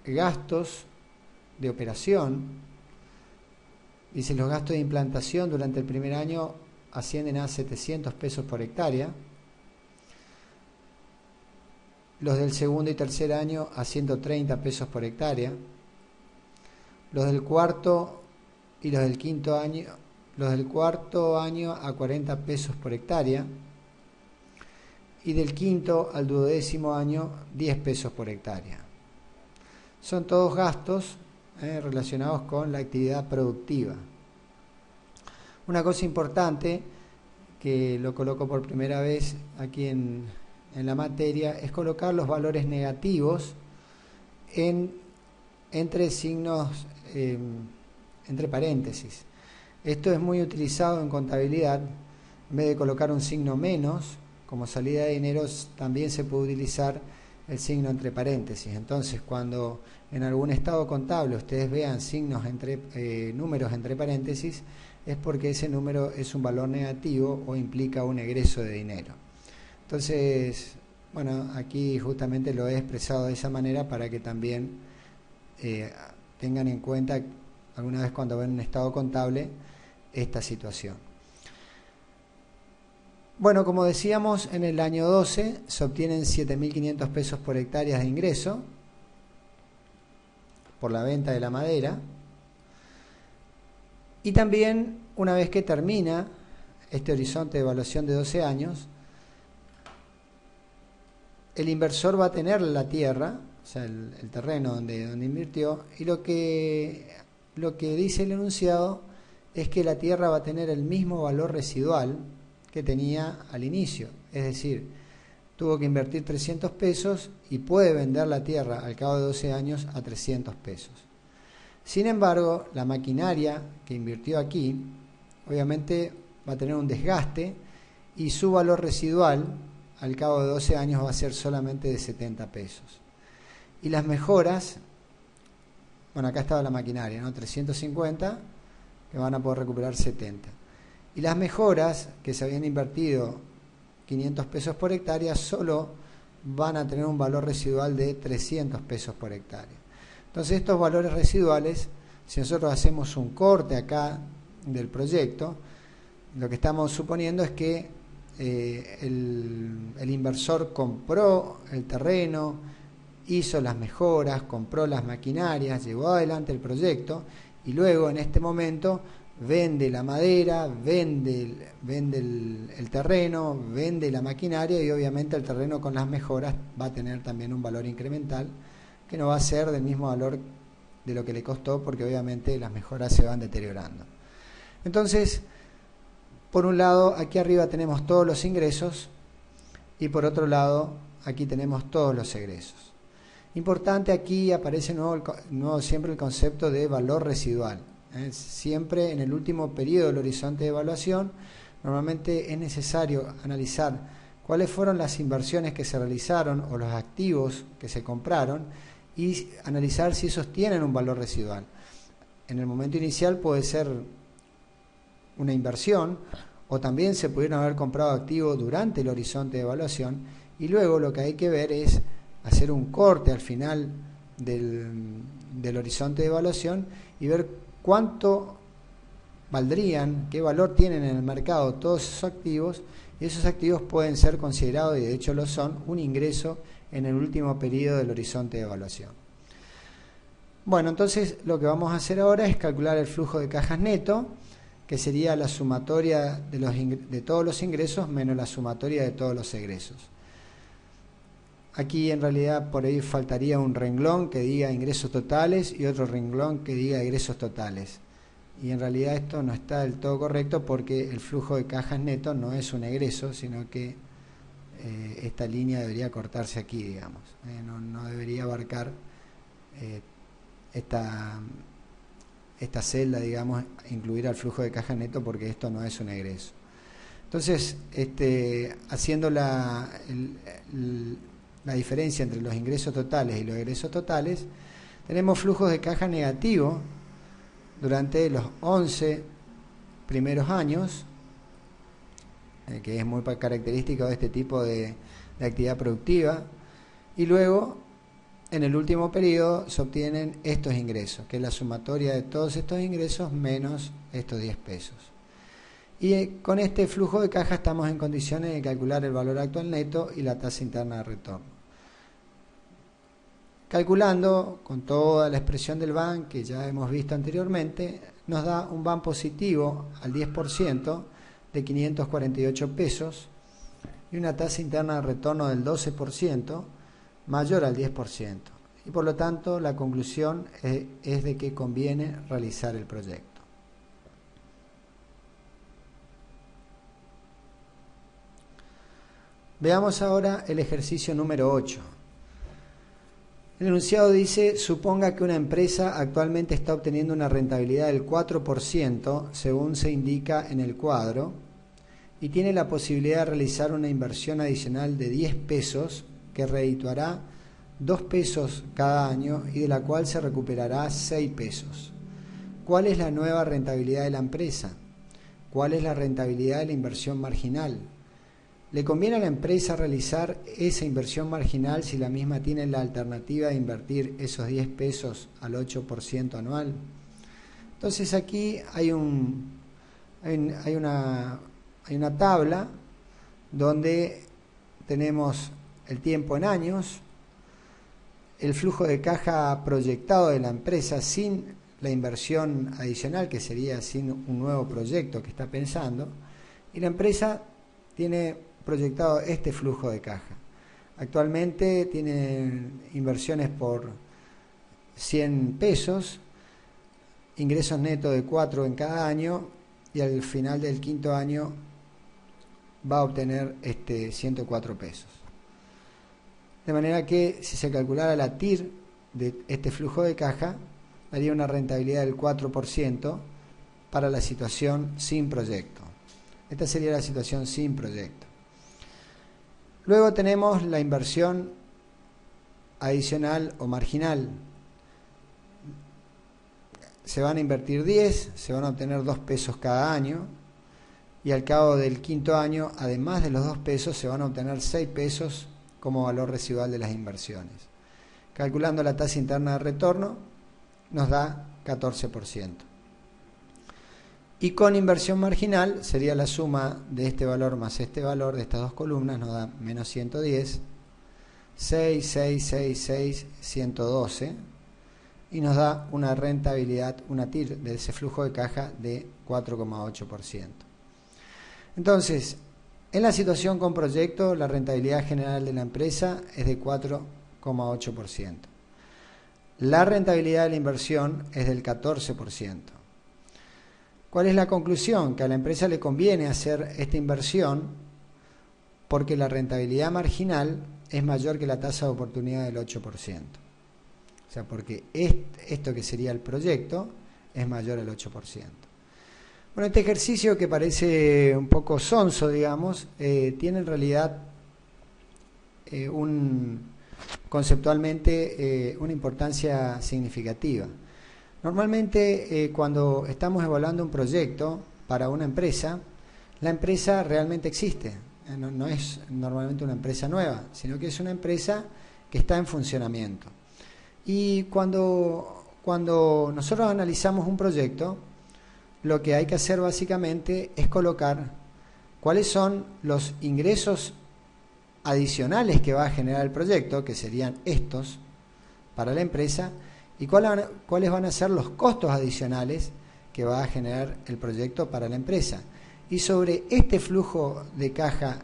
gastos de operación. Dice, los gastos de implantación durante el primer año ascienden a 700 pesos por hectárea. Los del segundo y tercer año a 130 pesos por hectárea. Los del cuarto y los del quinto año, los del cuarto año a 40 pesos por hectárea. Y del quinto al duodécimo año 10 pesos por hectárea. Son todos gastos relacionados con la actividad productiva. Una cosa importante que lo coloco por primera vez aquí en la materia es colocar los valores negativos entre signos, entre paréntesis. Esto es muy utilizado en contabilidad. En vez de colocar un signo menos como salida de dinero, también se puede utilizar el signo entre paréntesis. Entonces, cuando en algún estado contable ustedes vean números entre paréntesis, es porque ese número es un valor negativo o implica un egreso de dinero. Entonces, bueno, aquí justamente lo he expresado de esa manera para que también tengan en cuenta alguna vez cuando ven un estado contable esta situación. Bueno, como decíamos, en el año 12 se obtienen 7.500 pesos por hectárea de ingreso por la venta de la madera. Y también, una vez que termina este horizonte de evaluación de 12 años, el inversor va a tener la tierra, o sea, el terreno donde invirtió, y lo que dice el enunciado es que la tierra va a tener el mismo valor residual que tenía al inicio. Es decir, tuvo que invertir 300 pesos y puede vender la tierra al cabo de 12 años a 300 pesos. Sin embargo, la maquinaria que invirtió aquí, obviamente va a tener un desgaste y su valor residual al cabo de 12 años va a ser solamente de 70 pesos. Y las mejoras, bueno, acá estaba la maquinaria, ¿no? 350, que van a poder recuperar 70. Y las mejoras que se habían invertido 500 pesos por hectárea solo van a tener un valor residual de 300 pesos por hectárea. Entonces estos valores residuales, si nosotros hacemos un corte acá del proyecto, lo que estamos suponiendo es que el inversor compró el terreno, hizo las mejoras, compró las maquinarias, llevó adelante el proyecto y luego en este momento vende la madera, vende el terreno, vende la maquinaria y obviamente el terreno con las mejoras va a tener también un valor incremental que no va a ser del mismo valor de lo que le costó porque obviamente las mejoras se van deteriorando. Entonces, por un lado, aquí arriba tenemos todos los ingresos y por otro lado, aquí tenemos todos los egresos. Importante, aquí aparece nuevo siempre el concepto de valor residual. Siempre en el último periodo del horizonte de evaluación, normalmente es necesario analizar cuáles fueron las inversiones que se realizaron o los activos que se compraron y analizar si esos tienen un valor residual. En el momento inicial puede ser una inversión o también se pudieron haber comprado activos durante el horizonte de evaluación y luego lo que hay que ver es hacer un corte al final del horizonte de evaluación y ver cuánto valdrían, qué valor tienen en el mercado todos esos activos y esos activos pueden ser considerados, y de hecho lo son, un ingreso en el último periodo del horizonte de evaluación. Bueno, entonces lo que vamos a hacer ahora es calcular el flujo de cajas neto, que sería la sumatoria de todos los ingresos menos la sumatoria de todos los egresos. Aquí en realidad por ahí faltaría un renglón que diga ingresos totales y otro renglón que diga egresos totales. Y en realidad esto no está del todo correcto porque el flujo de cajas neto no es un egreso, sino que esta línea debería cortarse aquí, digamos. No debería abarcar esta celda, digamos, incluir al flujo de caja neto porque esto no es un egreso. Entonces, haciendo la diferencia entre los ingresos totales y los egresos totales, tenemos flujos de caja negativo durante los 11 primeros años, que es muy característico de este tipo de actividad productiva, y luego en el último periodo se obtienen estos ingresos, que es la sumatoria de todos estos ingresos menos estos 10 pesos. Y con este flujo de caja estamos en condiciones de calcular el valor actual neto y la tasa interna de retorno. Calculando con toda la expresión del BAN que ya hemos visto anteriormente, nos da un BAN positivo al 10% de 548 pesos y una tasa interna de retorno del 12% mayor al 10%. Y por lo tanto la conclusión es de que conviene realizar el proyecto. Veamos ahora el ejercicio número 8. El enunciado dice, suponga que una empresa actualmente está obteniendo una rentabilidad del 4% según se indica en el cuadro y tiene la posibilidad de realizar una inversión adicional de 10 pesos que redituará 2 pesos cada año y de la cual se recuperará 6 pesos. ¿Cuál es la nueva rentabilidad de la empresa? ¿Cuál es la rentabilidad de la inversión marginal? ¿Le conviene a la empresa realizar esa inversión marginal si la misma tiene la alternativa de invertir esos 10 pesos al 8% anual? Entonces aquí hay una tabla donde tenemos el tiempo en años, el flujo de caja proyectado de la empresa sin la inversión adicional, que sería sin un nuevo proyecto que está pensando, y la empresa tiene proyectado este flujo de caja. Actualmente tiene inversiones por 100 pesos, ingresos netos de 4 en cada año y al final del quinto año va a obtener 104 pesos. De manera que si se calculara la TIR de este flujo de caja, daría una rentabilidad del 4% para la situación sin proyecto. Esta sería la situación sin proyecto. Luego tenemos la inversión adicional o marginal. Se van a invertir 10, se van a obtener 2 pesos cada año y al cabo del quinto año, además de los 2 pesos, se van a obtener 6 pesos como valor residual de las inversiones. Calculando la tasa interna de retorno, nos da 14%. Y con inversión marginal, sería la suma de este valor más este valor de estas dos columnas, nos da menos 110, 6, 6, 6, 6, 112, y nos da una rentabilidad, una TIR de ese flujo de caja de 4,8%. Entonces, en la situación con proyecto, la rentabilidad general de la empresa es de 4,8%. La rentabilidad de la inversión es del 14%. ¿Cuál es la conclusión? Que a la empresa le conviene hacer esta inversión porque la rentabilidad marginal es mayor que la tasa de oportunidad del 8%. O sea, porque esto que sería el proyecto es mayor al 8%. Bueno, este ejercicio que parece un poco sonso, digamos, tiene en realidad conceptualmente una importancia significativa. Normalmente cuando estamos evaluando un proyecto para una empresa, la empresa realmente existe. No es normalmente una empresa nueva, sino que es una empresa que está en funcionamiento. Y cuando nosotros analizamos un proyecto, lo que hay que hacer básicamente es colocar cuáles son los ingresos adicionales que va a generar el proyecto, que serían estos para la empresa, y cuáles van a ser los costos adicionales que va a generar el proyecto para la empresa. Y sobre este flujo de caja,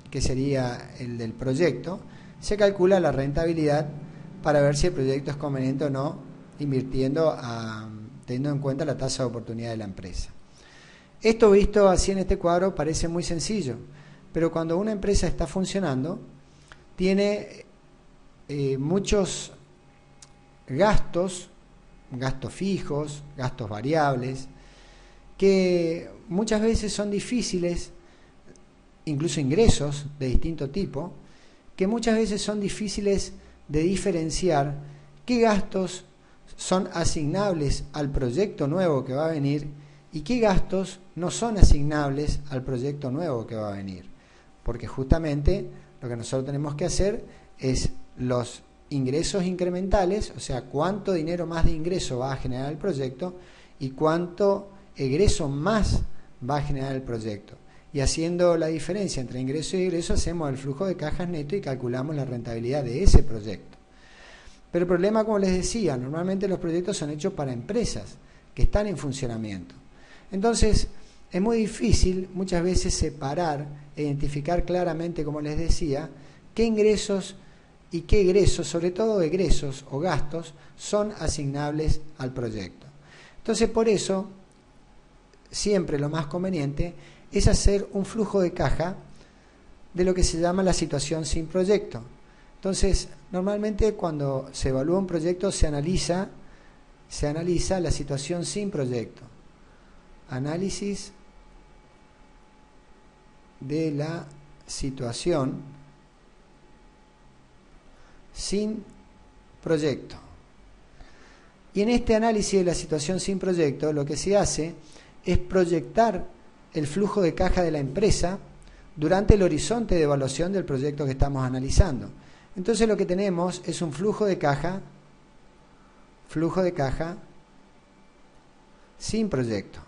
que sería el del proyecto, se calcula la rentabilidad para ver si el proyecto es conveniente o no, invirtiendo teniendo en cuenta la tasa de oportunidad de la empresa. Esto visto así en este cuadro parece muy sencillo, pero cuando una empresa está funcionando, tiene muchos gastos fijos, gastos variables, que muchas veces son difíciles, incluso ingresos de distinto tipo, que muchas veces son difíciles de diferenciar qué gastos son asignables al proyecto nuevo que va a venir y qué gastos no son asignables al proyecto nuevo que va a venir. Porque justamente lo que nosotros tenemos que hacer es los ingresos incrementales, o sea, cuánto dinero más de ingreso va a generar el proyecto y cuánto egreso más va a generar el proyecto. Y haciendo la diferencia entre ingreso y egreso, hacemos el flujo de cajas neto y calculamos la rentabilidad de ese proyecto. Pero el problema, como les decía, normalmente los proyectos son hechos para empresas que están en funcionamiento. Entonces, es muy difícil muchas veces separar e identificar claramente, como les decía, qué ingresos y qué egresos, sobre todo egresos o gastos, son asignables al proyecto. Entonces, por eso, siempre lo más conveniente es hacer un flujo de caja de lo que se llama la situación sin proyecto. Entonces, normalmente cuando se evalúa un proyecto se analiza la situación sin proyecto. Análisis de la situación sin proyecto. Y en este análisis de la situación sin proyecto, lo que se hace es proyectar el flujo de caja de la empresa durante el horizonte de evaluación del proyecto que estamos analizando. Entonces lo que tenemos es un flujo de caja sin proyecto.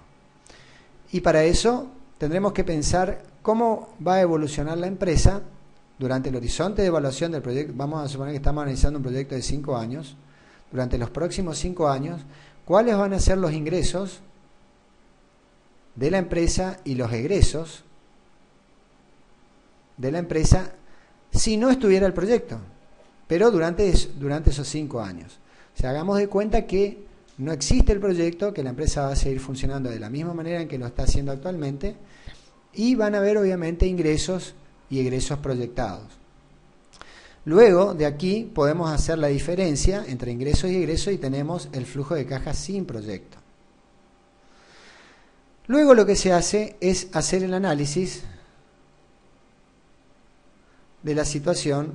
Y para eso tendremos que pensar cómo va a evolucionar la empresa durante el horizonte de evaluación del proyecto. Vamos a suponer que estamos analizando un proyecto de 5 años. Durante los próximos 5 años, ¿cuáles van a ser los ingresos de la empresa y los egresos de la empresa si no estuviera el proyecto, pero durante esos 5 años? O sea, hagamos de cuenta que no existe el proyecto, que la empresa va a seguir funcionando de la misma manera en que lo está haciendo actualmente, y van a haber obviamente ingresos y egresos proyectados. Luego, de aquí, podemos hacer la diferencia entre ingresos y egresos y tenemos el flujo de caja sin proyecto. Luego lo que se hace es hacer el análisis de la situación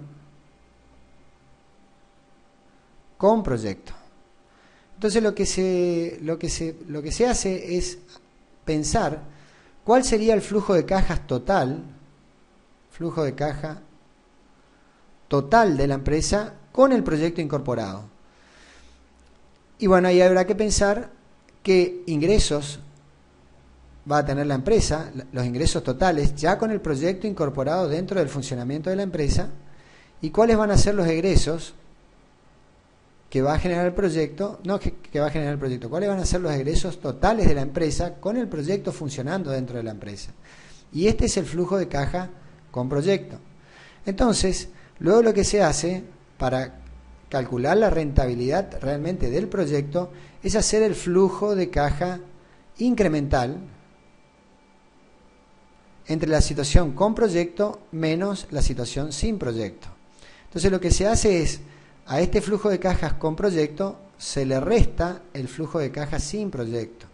con proyecto. Entonces lo que se hace es pensar ¿cuál sería el flujo de cajas total? Flujo de caja total de la empresa con el proyecto incorporado. Y bueno, ahí habrá que pensar qué ingresos va a tener la empresa, los ingresos totales, ya con el proyecto incorporado dentro del funcionamiento de la empresa, y cuáles van a ser los egresos que va a generar el proyecto, que va a generar el proyecto, cuáles van a ser los egresos totales de la empresa con el proyecto funcionando dentro de la empresa. Y este es el flujo de caja con proyecto. Entonces, luego lo que se hace para calcular la rentabilidad realmente del proyecto es hacer el flujo de caja incremental entre la situación con proyecto menos la situación sin proyecto. Entonces lo que se hace es, a este flujo de cajas con proyecto se le resta el flujo de cajas sin proyecto.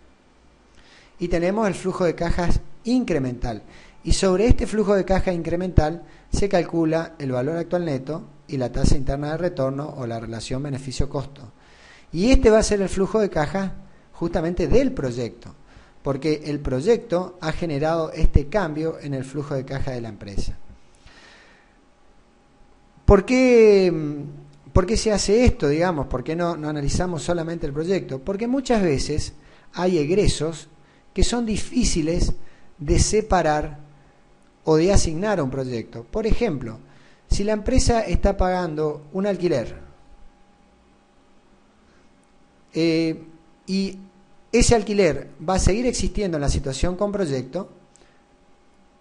Y tenemos el flujo de cajas incremental. Y sobre este flujo de caja incremental se calcula el valor actual neto y la tasa interna de retorno o la relación beneficio-costo. Y este va a ser el flujo de caja justamente del proyecto, porque el proyecto ha generado este cambio en el flujo de caja de la empresa. ¿Por qué se hace esto, digamos? ¿Por qué no analizamos solamente el proyecto? Porque muchas veces hay egresos que son difíciles de separar o de asignar a un proyecto. Por ejemplo, si la empresa está pagando un alquiler y ese alquiler va a seguir existiendo en la situación con proyecto,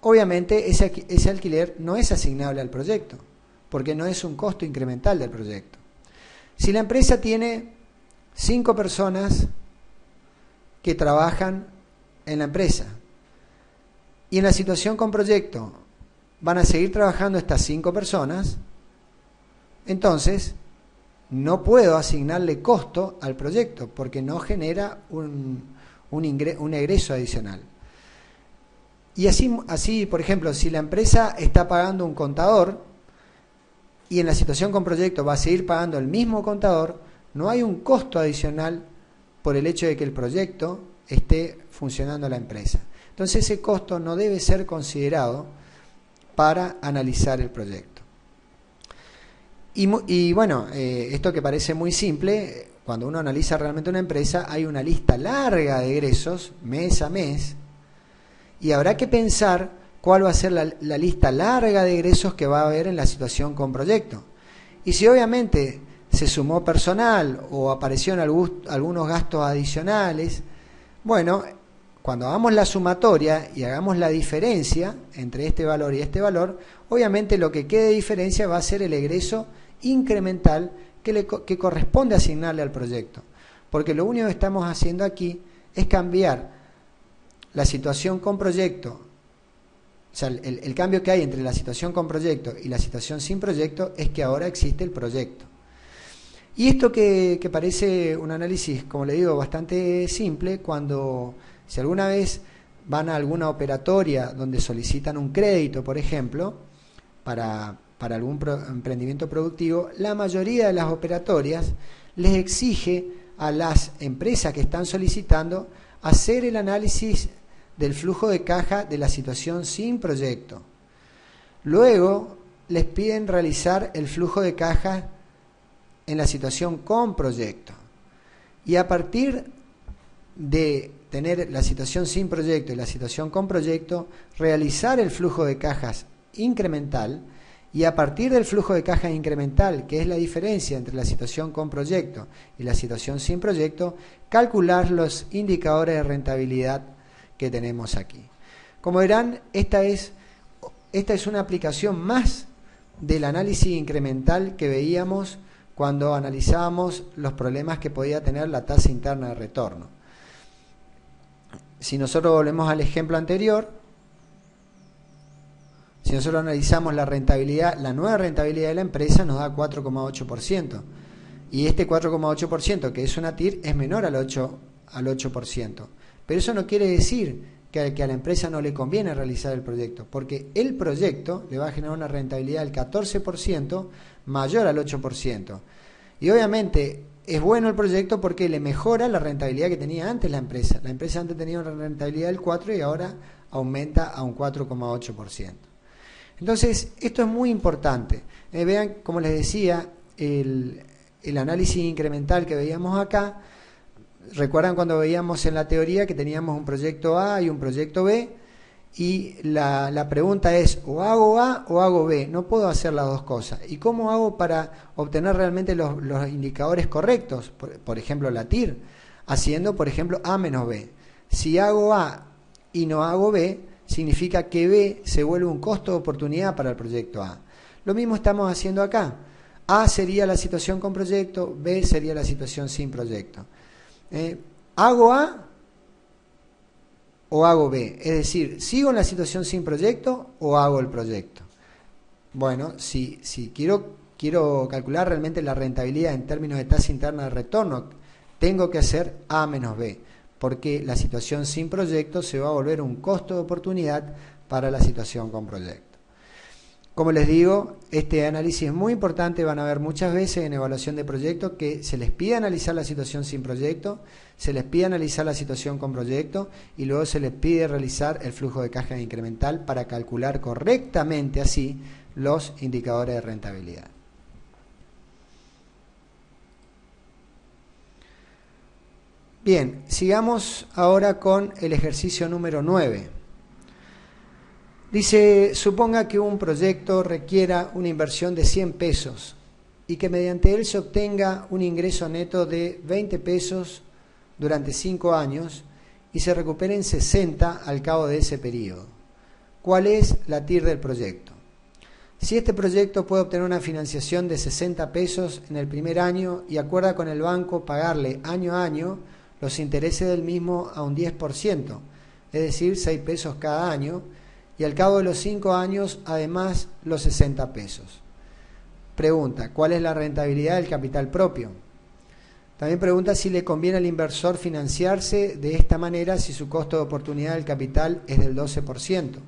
obviamente ese alquiler no es asignable al proyecto, porque no es un costo incremental del proyecto. Si la empresa tiene 5 personas que trabajan en la empresa y en la situación con proyecto van a seguir trabajando estas 5 personas, entonces no puedo asignarle costo al proyecto porque no genera un egreso adicional. Y así, por ejemplo, si la empresa está pagando un contador y en la situación con proyecto va a seguir pagando el mismo contador, no hay un costo adicional por el hecho de que el proyecto esté funcionando la empresa. Entonces ese costo no debe ser considerado para analizar el proyecto. Y bueno, esto que parece muy simple, cuando uno analiza realmente una empresa, hay una lista larga de egresos mes a mes y habrá que pensar cuál va a ser la lista larga de egresos que va a haber en la situación con proyecto. Y si obviamente se sumó personal o aparecieron algunos gastos adicionales, bueno, cuando hagamos la sumatoria y hagamos la diferencia entre este valor y este valor, obviamente lo que quede de diferencia va a ser el egreso incremental que corresponde asignarle al proyecto. Porque lo único que estamos haciendo aquí es cambiar la situación con proyecto. O sea, el cambio que hay entre la situación con proyecto y la situación sin proyecto es que ahora existe el proyecto. Y esto que parece un análisis, como le digo, bastante simple, si alguna vez van a alguna operatoria donde solicitan un crédito, por ejemplo, para algún emprendimiento productivo, la mayoría de las operatorias les exige a las empresas que están solicitando hacer el análisis del flujo de caja de la situación sin proyecto. Luego les piden realizar el flujo de caja en la situación con proyecto. Y a partir de tener la situación sin proyecto y la situación con proyecto, realizar el flujo de cajas incremental, y a partir del flujo de caja incremental, que es la diferencia entre la situación con proyecto y la situación sin proyecto, calcular los indicadores de rentabilidad que tenemos aquí. Como verán, esta es una aplicación más del análisis incremental que veíamos cuando analizábamos los problemas que podía tener la tasa interna de retorno. Si nosotros volvemos al ejemplo anterior, si nosotros analizamos la rentabilidad, la nueva rentabilidad de la empresa nos da 4,8%. Y este 4,8%, que es una TIR, es menor al 8%. Pero eso no quiere decir que a la empresa no le conviene realizar el proyecto, porque el proyecto le va a generar una rentabilidad del 14% mayor al 8%. Y obviamente es bueno el proyecto porque le mejora la rentabilidad que tenía antes la empresa. La empresa antes tenía una rentabilidad del 4% y ahora aumenta a un 4,8%. Entonces, esto es muy importante. Vean, como les decía, el análisis incremental que veíamos acá. Recuerdan cuando veíamos en la teoría que teníamos un proyecto A y un proyecto B, y la pregunta es, o hago A o hago B, no puedo hacer las dos cosas. ¿Y cómo hago para obtener realmente los indicadores correctos? Por ejemplo, la TIR, haciendo, por ejemplo, A menos B. Si hago A y no hago B, significa que B se vuelve un costo de oportunidad para el proyecto A. Lo mismo estamos haciendo acá. A sería la situación con proyecto, B sería la situación sin proyecto. ¿Hago A o hago B? Es decir, ¿sigo en la situación sin proyecto o hago el proyecto? Bueno, si quiero calcular realmente la rentabilidad en términos de tasa interna de retorno, tengo que hacer A menos B, porque la situación sin proyecto se va a volver un costo de oportunidad para la situación con proyecto. Como les digo, este análisis es muy importante. Van a ver muchas veces en evaluación de proyectos que se les pide analizar la situación sin proyecto, se les pide analizar la situación con proyecto y luego se les pide realizar el flujo de caja incremental para calcular correctamente así los indicadores de rentabilidad. Bien, sigamos ahora con el ejercicio número 9. Dice, suponga que un proyecto requiera una inversión de 100 pesos y que mediante él se obtenga un ingreso neto de 20 pesos durante 5 años y se recuperen 60 al cabo de ese periodo. ¿Cuál es la TIR del proyecto? Si este proyecto puede obtener una financiación de 60 pesos en el primer año y acuerda con el banco pagarle año a año los intereses del mismo a un 10%, es decir, 6 pesos cada año, y al cabo de los 5 años, además, los 60 pesos. Pregunta, ¿cuál es la rentabilidad del capital propio? También pregunta si le conviene al inversor financiarse de esta manera si su costo de oportunidad del capital es del 12%.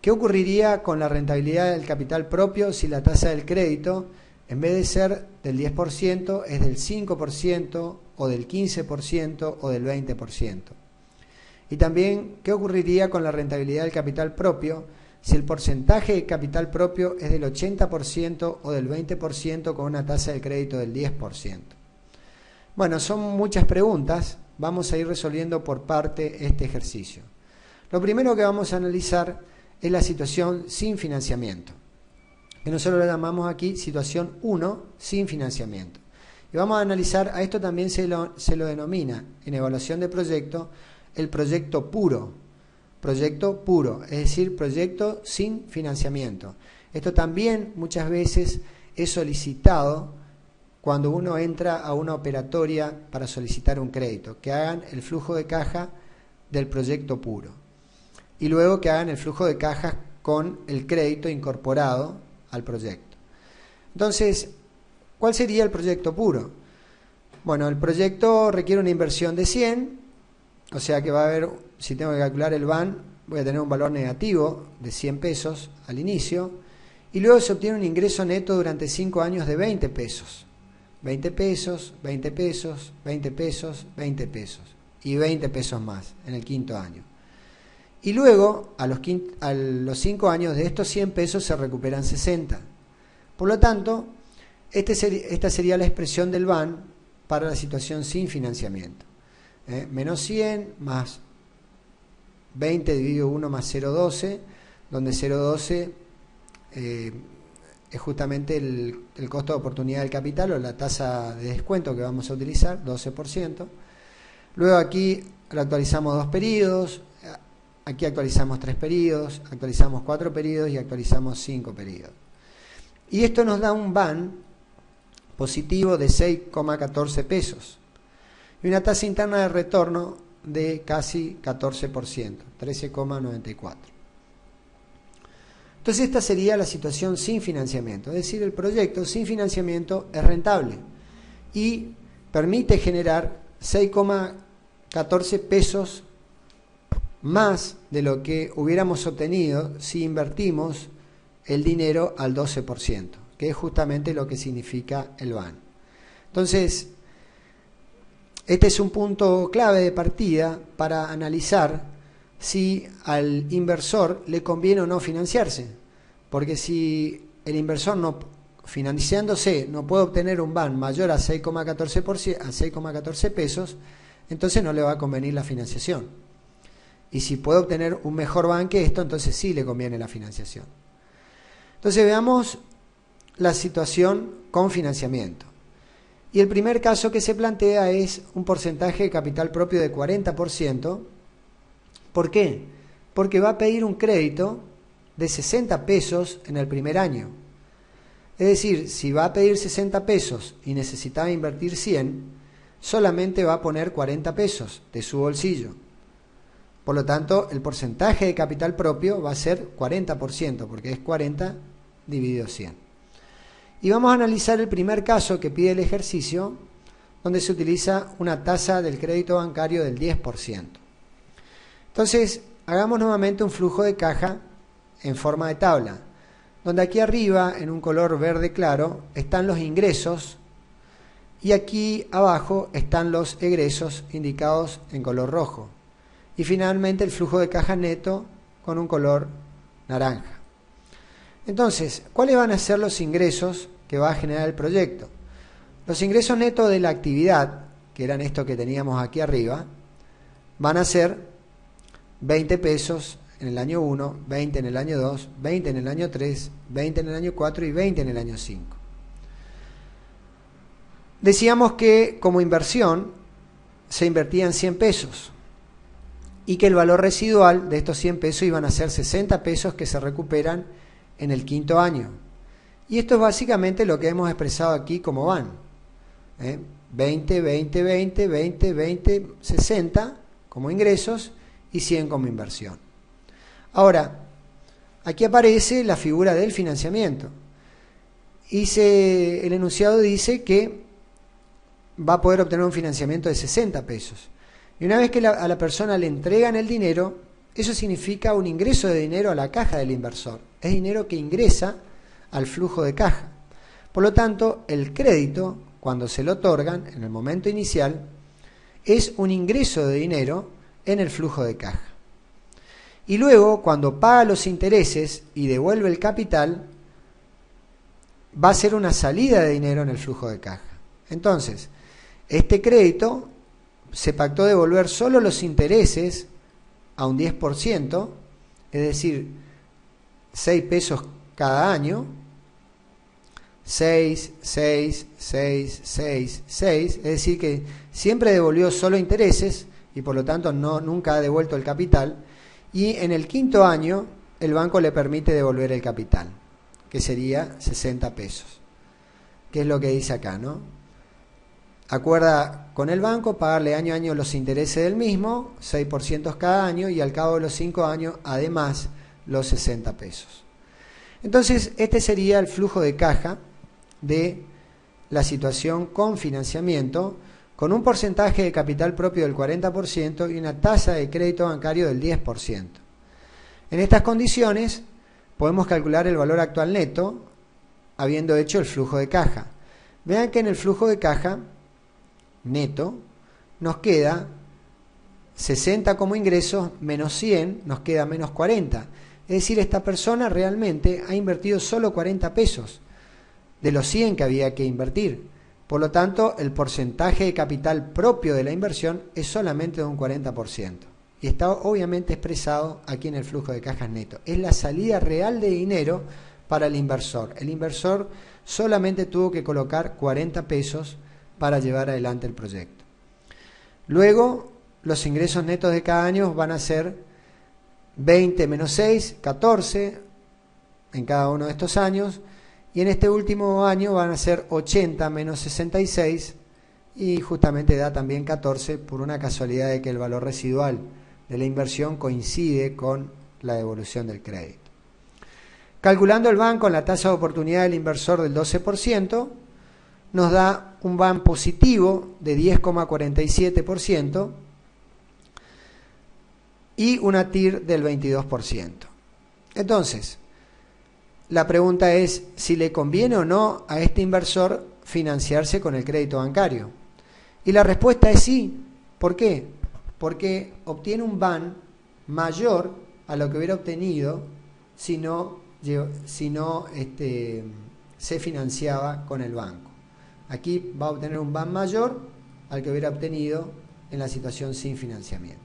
¿Qué ocurriría con la rentabilidad del capital propio si la tasa del crédito, en vez de ser del 10%, es del 5% o del 15% o del 20%? Y también, ¿qué ocurriría con la rentabilidad del capital propio si el porcentaje de capital propio es del 80% o del 20% con una tasa de crédito del 10%? Bueno, son muchas preguntas. Vamos a ir resolviendo por parte este ejercicio. Lo primero que vamos a analizar es la situación sin financiamiento, que nosotros lo llamamos aquí situación 1 sin financiamiento. Y vamos a analizar, a esto también se lo denomina en evaluación de proyecto, el proyecto puro, es decir, proyecto sin financiamiento. Esto también muchas veces es solicitado cuando uno entra a una operatoria para solicitar un crédito, que hagan el flujo de caja del proyecto puro y luego que hagan el flujo de caja con el crédito incorporado al proyecto. Entonces, ¿cuál sería el proyecto puro? Bueno, el proyecto requiere una inversión de 100, o sea que va a haber, si tengo que calcular el VAN, voy a tener un valor negativo de 100 pesos al inicio, y luego se obtiene un ingreso neto durante 5 años de 20 pesos. 20 pesos, 20 pesos, 20 pesos, 20 pesos, y 20 pesos más en el quinto año. Y luego, a los 5 años de estos 100 pesos se recuperan 60. Por lo tanto, esta sería la expresión del VAN para la situación sin financiamiento. Menos 100 más 20 dividido 1 más 0,12, donde 0,12 es justamente el costo de oportunidad del capital o la tasa de descuento que vamos a utilizar, 12%. Luego aquí lo actualizamos 2 periodos, aquí actualizamos 3 periodos, actualizamos 4 periodos y actualizamos 5 periodos. Y esto nos da un VAN positivo de 6,14 pesos. Y una tasa interna de retorno de casi 14%, 13,94. Entonces esta sería la situación sin financiamiento, es decir, el proyecto sin financiamiento es rentable y permite generar 6,14 pesos más de lo que hubiéramos obtenido si invertimos el dinero al 12%, que es justamente lo que significa el VAN. Entonces, este es un punto clave de partida para analizar si al inversor le conviene o no financiarse. Porque si el inversor no, financiándose, no puede obtener un BAN mayor a 6,14 pesos, entonces no le va a convenir la financiación. Y si puede obtener un mejor BAN que esto, entonces sí le conviene la financiación. Entonces veamos la situación con financiamiento. Y el primer caso que se plantea es un porcentaje de capital propio de 40%. ¿Por qué? Porque va a pedir un crédito de 60 pesos en el primer año. Es decir, si va a pedir 60 pesos y necesitaba invertir 100, solamente va a poner 40 pesos de su bolsillo. Por lo tanto, el porcentaje de capital propio va a ser 40%, porque es 40 dividido 100. Y vamos a analizar el primer caso que pide el ejercicio, donde se utiliza una tasa del crédito bancario del 10%. Entonces, hagamos nuevamente un flujo de caja en forma de tabla, donde aquí arriba, en un color verde claro, están los ingresos y aquí abajo están los egresos indicados en color rojo. Y finalmente el flujo de caja neto con un color naranja. Entonces, ¿cuáles van a ser los ingresos que va a generar el proyecto? Los ingresos netos de la actividad, que eran estos que teníamos aquí arriba, van a ser 20 pesos en el año 1, 20 en el año 2, 20 en el año 3, 20 en el año 4 y 20 en el año 5. Decíamos que como inversión se invertían 100 pesos y que el valor residual de estos 100 pesos iban a ser 60 pesos que se recuperan en el quinto año. Y esto es básicamente lo que hemos expresado aquí como van. 20, 20, 20, 20, 20, 60 como ingresos y 100 como inversión. Ahora, aquí aparece la figura del financiamiento. Y el enunciado dice que va a poder obtener un financiamiento de 60 pesos. Y una vez que a la persona le entregan el dinero, eso significa un ingreso de dinero a la caja del inversor. Es dinero que ingresa al flujo de caja. Por lo tanto, el crédito, cuando se lo otorgan en el momento inicial, es un ingreso de dinero en el flujo de caja. Y luego, cuando paga los intereses y devuelve el capital, va a ser una salida de dinero en el flujo de caja. Entonces, este crédito se pactó devolver solo los intereses a un 10%, es decir, 6 pesos cada año, 6, 6, 6, 6, 6, es decir que siempre devolvió solo intereses y por lo tanto nunca ha devuelto el capital, y en el quinto año el banco le permite devolver el capital, que sería 60 pesos, que es lo que dice acá, ¿no? Acuerda con el banco pagarle año a año los intereses del mismo, 6% cada año, y al cabo de los 5 años, además, los 60 pesos. Entonces, este sería el flujo de caja de la situación con financiamiento, con un porcentaje de capital propio del 40% y una tasa de crédito bancario del 10%. En estas condiciones, podemos calcular el valor actual neto, habiendo hecho el flujo de caja. Vean que en el flujo de caja neto nos queda 60 como ingresos menos 100, nos queda menos 40. Es decir, esta persona realmente ha invertido solo 40 pesos de los 100 que había que invertir. Por lo tanto, el porcentaje de capital propio de la inversión es solamente de un 40%. Y está obviamente expresado aquí en el flujo de cajas neto. Es la salida real de dinero para el inversor. El inversor solamente tuvo que colocar 40 pesos para llevar adelante el proyecto. Luego, los ingresos netos de cada año van a ser 20 menos 6, 14 en cada uno de estos años, y en este último año van a ser 80 menos 66, y justamente da también 14 por una casualidad de que el valor residual de la inversión coincide con la devolución del crédito. Calculando el BAN con la tasa de oportunidad del inversor del 12%, nos da un BAN positivo de 10,47% y una TIR del 22%. Entonces, la pregunta es si le conviene o no a este inversor financiarse con el crédito bancario. Y la respuesta es sí. ¿Por qué? Porque obtiene un BAN mayor a lo que hubiera obtenido si no se financiaba con el banco. Aquí va a obtener un BAN mayor al que hubiera obtenido en la situación sin financiamiento.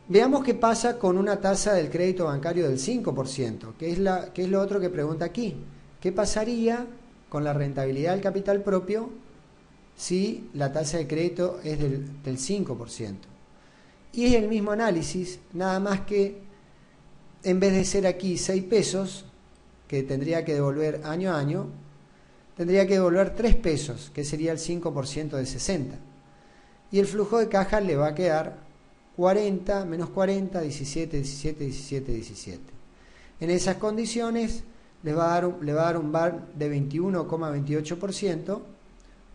Veamos qué pasa con una tasa del crédito bancario del 5%, que es lo otro que pregunta aquí. ¿Qué pasaría con la rentabilidad del capital propio si la tasa de crédito es del 5%? Y es el mismo análisis, nada más que en vez de ser aquí 6 pesos, que tendría que devolver año a año, tendría que devolver 3 pesos, que sería el 5% de 60. Y el flujo de caja le va a quedar 40, menos 40, 17, 17, 17, 17. En esas condiciones le va a dar un BAN de 21,28%,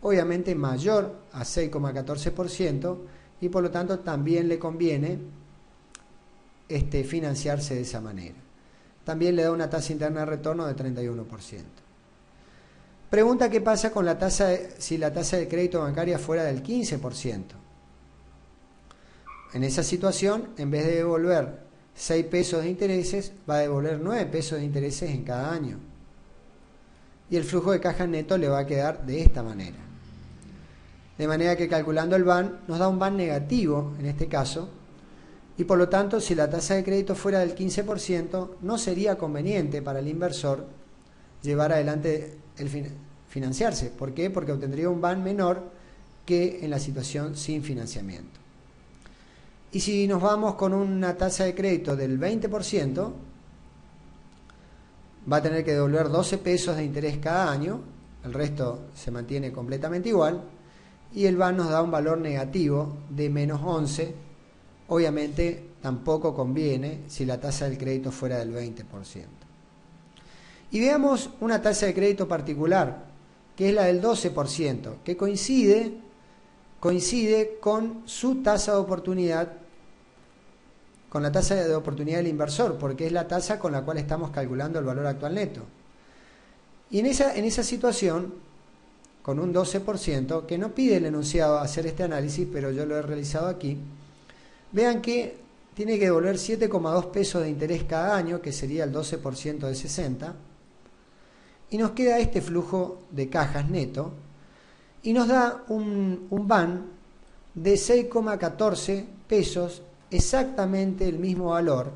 obviamente mayor a 6,14%, y por lo tanto también le conviene financiarse de esa manera. También le da una tasa interna de retorno de 31%. Pregunta qué pasa con si la tasa de crédito bancaria fuera del 15%. En esa situación, en vez de devolver 6 pesos de intereses, va a devolver 9 pesos de intereses en cada año. Y el flujo de caja neto le va a quedar de esta manera. De manera que calculando el BAN, nos da un BAN negativo en este caso, y por lo tanto, si la tasa de crédito fuera del 15%, no sería conveniente para el inversor llevar adelante financiarse. ¿Por qué? Porque obtendría un BAN menor que en la situación sin financiamiento. Y si nos vamos con una tasa de crédito del 20%, va a tener que devolver 12 pesos de interés cada año, el resto se mantiene completamente igual, y el BAN nos da un valor negativo de menos 11. Obviamente tampoco conviene si la tasa del crédito fuera del 20%. Y veamos una tasa de crédito particular, que es la del 12%, que coincide con su tasa de oportunidad, con la tasa de oportunidad del inversor, porque es la tasa con la cual estamos calculando el valor actual neto. Y en esa situación, con un 12%, que no pide el enunciado hacer este análisis, pero yo lo he realizado aquí, vean que tiene que devolver 7,2 pesos de interés cada año, que sería el 12% de 60, y nos queda este flujo de cajas neto, y nos da un BAN de 6,14 pesos, exactamente el mismo valor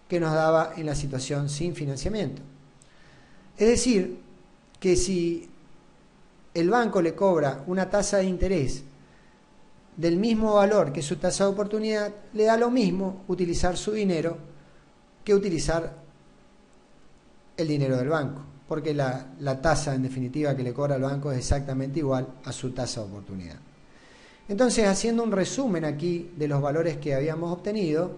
que nos daba en la situación sin financiamiento. Es decir, que si el banco le cobra una tasa de interés del mismo valor que su tasa de oportunidad, le da lo mismo utilizar su dinero que utilizar el dinero del banco, porque la tasa en definitiva que le cobra el banco es exactamente igual a su tasa de oportunidad. Entonces, haciendo un resumen aquí de los valores que habíamos obtenido,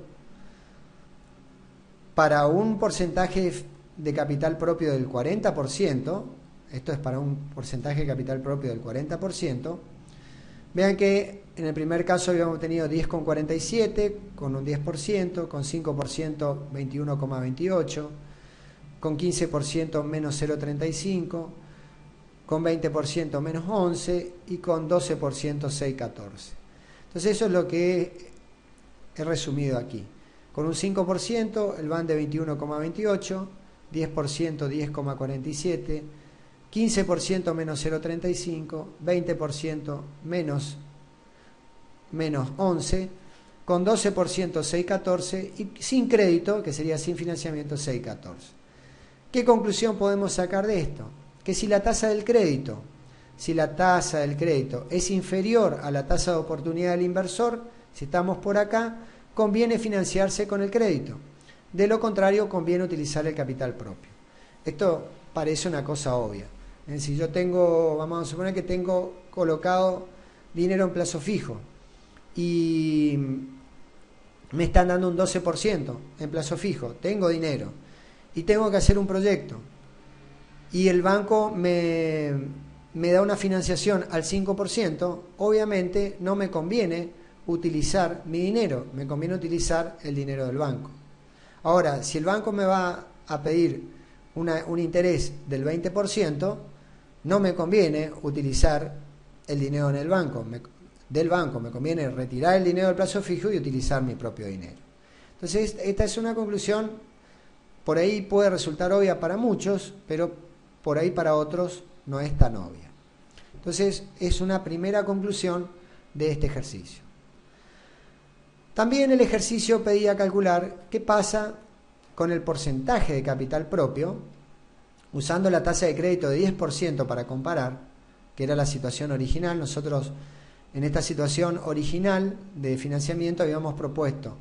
para un porcentaje de capital propio del 40%, esto es para un porcentaje de capital propio del 40%, vean que en el primer caso habíamos obtenido 10,47, con un 10%, con 5% 21,28, con 15% menos 0,35, con 20% menos 11 y con 12% 6,14. Entonces eso es lo que he resumido aquí. Con un 5% el BAN de 21,28, 10% 10,47, 15% menos 0,35, 20% menos 11, con 12% 6,14 y sin crédito, que sería sin financiamiento, 6,14. ¿Qué conclusión podemos sacar de esto? Que si la tasa del crédito es inferior a la tasa de oportunidad del inversor, si estamos por acá, conviene financiarse con el crédito. De lo contrario, conviene utilizar el capital propio. Esto parece una cosa obvia. Si yo vamos a suponer que tengo colocado dinero en plazo fijo y me están dando un 12% en plazo fijo, tengo dinero y tengo que hacer un proyecto y el banco me da una financiación al 5%, obviamente no me conviene utilizar mi dinero, me conviene utilizar el dinero del banco. Ahora, si el banco me va a pedir un interés del 20%, no me conviene utilizar el dinero en el banco. del banco, me conviene retirar el dinero del plazo fijo y utilizar mi propio dinero. Entonces, esta es una conclusión, por ahí puede resultar obvia para muchos, pero por ahí para otros no es tan obvia. Entonces, es una primera conclusión de este ejercicio. También el ejercicio pedía calcular qué pasa con el porcentaje de capital propio, usando la tasa de crédito de 10% para comparar, que era la situación original. Nosotros en esta situación original de financiamiento habíamos propuesto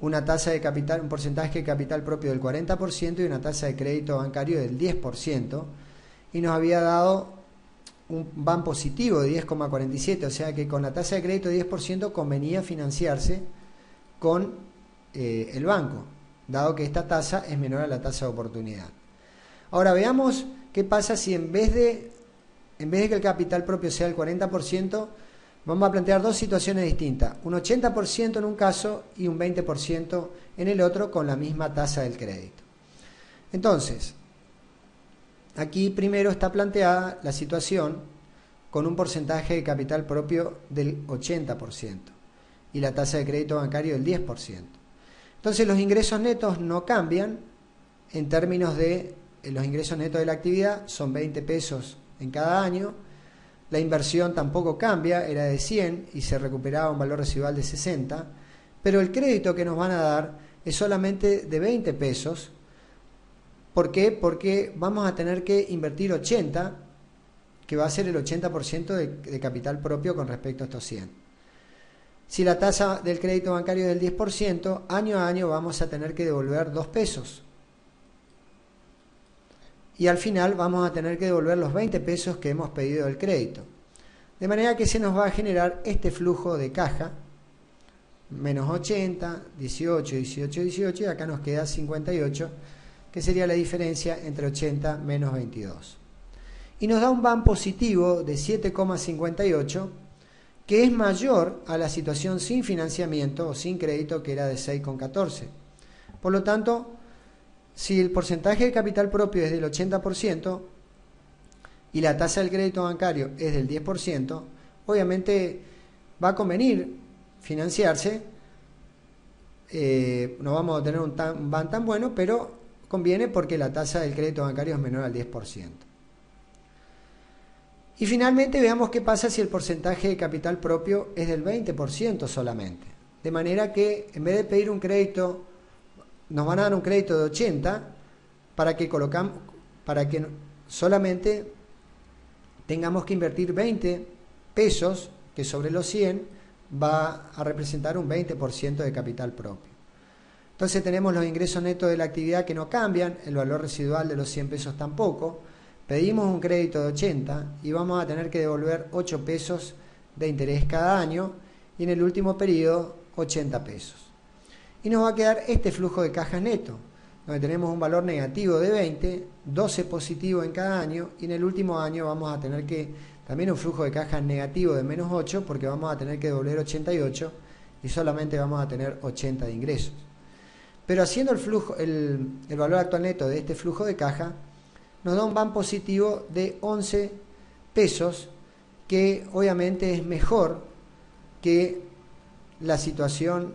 una tasa de capital, un porcentaje de capital propio del 40% y una tasa de crédito bancario del 10%, y nos había dado un BAN positivo de 10,47, o sea que con la tasa de crédito de 10% convenía financiarse con el banco, dado que esta tasa es menor a la tasa de oportunidad. Ahora veamos qué pasa si en vez de que el capital propio sea el 40%, vamos a plantear dos situaciones distintas, un 80% en un caso y un 20% en el otro con la misma tasa del crédito. Entonces, aquí primero está planteada la situación con un porcentaje de capital propio del 80% y la tasa de crédito bancario del 10%. Entonces los ingresos netos no cambian en términos de los ingresos netos de la actividad, son 20 pesos en cada año. La inversión tampoco cambia, era de 100 y se recuperaba un valor residual de 60, pero el crédito que nos van a dar es solamente de 20 pesos. ¿Por qué? Porque vamos a tener que invertir 80, que va a ser el 80% de capital propio con respecto a estos 100. Si la tasa del crédito bancario es del 10%, año a año vamos a tener que devolver 2 pesos. Y al final vamos a tener que devolver los 20 pesos que hemos pedido del crédito. De manera que se nos va a generar este flujo de caja, menos 80, 18, 18, 18, y acá nos queda 58, que sería la diferencia entre 80 menos 22. Y nos da un BAN positivo de 7,58, que es mayor a la situación sin financiamiento o sin crédito, que era de 6,14. Por lo tanto, si el porcentaje de capital propio es del 80% y la tasa del crédito bancario es del 10%, obviamente va a convenir financiarse. No vamos a tener un BAN tan bueno, pero conviene porque la tasa del crédito bancario es menor al 10%. Y finalmente veamos qué pasa si el porcentaje de capital propio es del 20% solamente. De manera que en vez de pedir un crédito, nos van a dar un crédito de 80 para que solamente tengamos que invertir 20 pesos, que sobre los 100 va a representar un 20% de capital propio. Entonces tenemos los ingresos netos de la actividad que no cambian, el valor residual de los 100 pesos tampoco. Pedimos un crédito de 80 y vamos a tener que devolver 8 pesos de interés cada año y en el último periodo 80 pesos. Y nos va a quedar este flujo de caja neto, donde tenemos un valor negativo de 20, 12 positivo en cada año y en el último año vamos a tener que también un flujo de caja negativo de menos 8 porque vamos a tener que devolver 88 y solamente vamos a tener 80 de ingresos. Pero haciendo el valor actual neto de este flujo de caja, nos da un BAN positivo de 11 pesos, que obviamente es mejor que la situación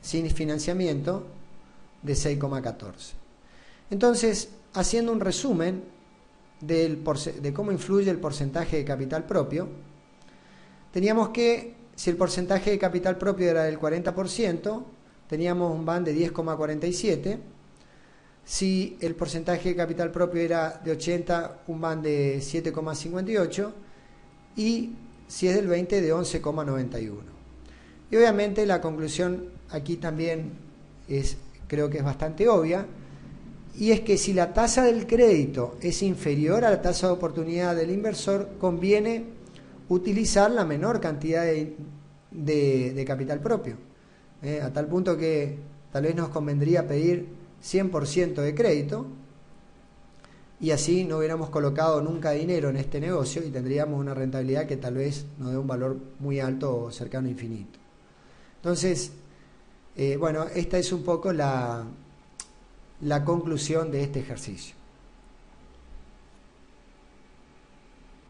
sin financiamiento de 6,14. Entonces, haciendo un resumen de cómo influye el porcentaje de capital propio, teníamos que, si el porcentaje de capital propio era del 40%, teníamos un BAN de 10,47. Si el porcentaje de capital propio era de 80, un BAN de 7,58. Y si es del 20, de 11,91. Y obviamente la conclusión aquí también creo que es bastante obvia, y es que si la tasa del crédito es inferior a la tasa de oportunidad del inversor, conviene utilizar la menor cantidad de capital propio, a tal punto que tal vez nos convendría pedir 100% de crédito, y así no hubiéramos colocado nunca dinero en este negocio y tendríamos una rentabilidad que tal vez nos dé un valor muy alto o cercano a infinito. Entonces, bueno, esta es un poco la conclusión de este ejercicio.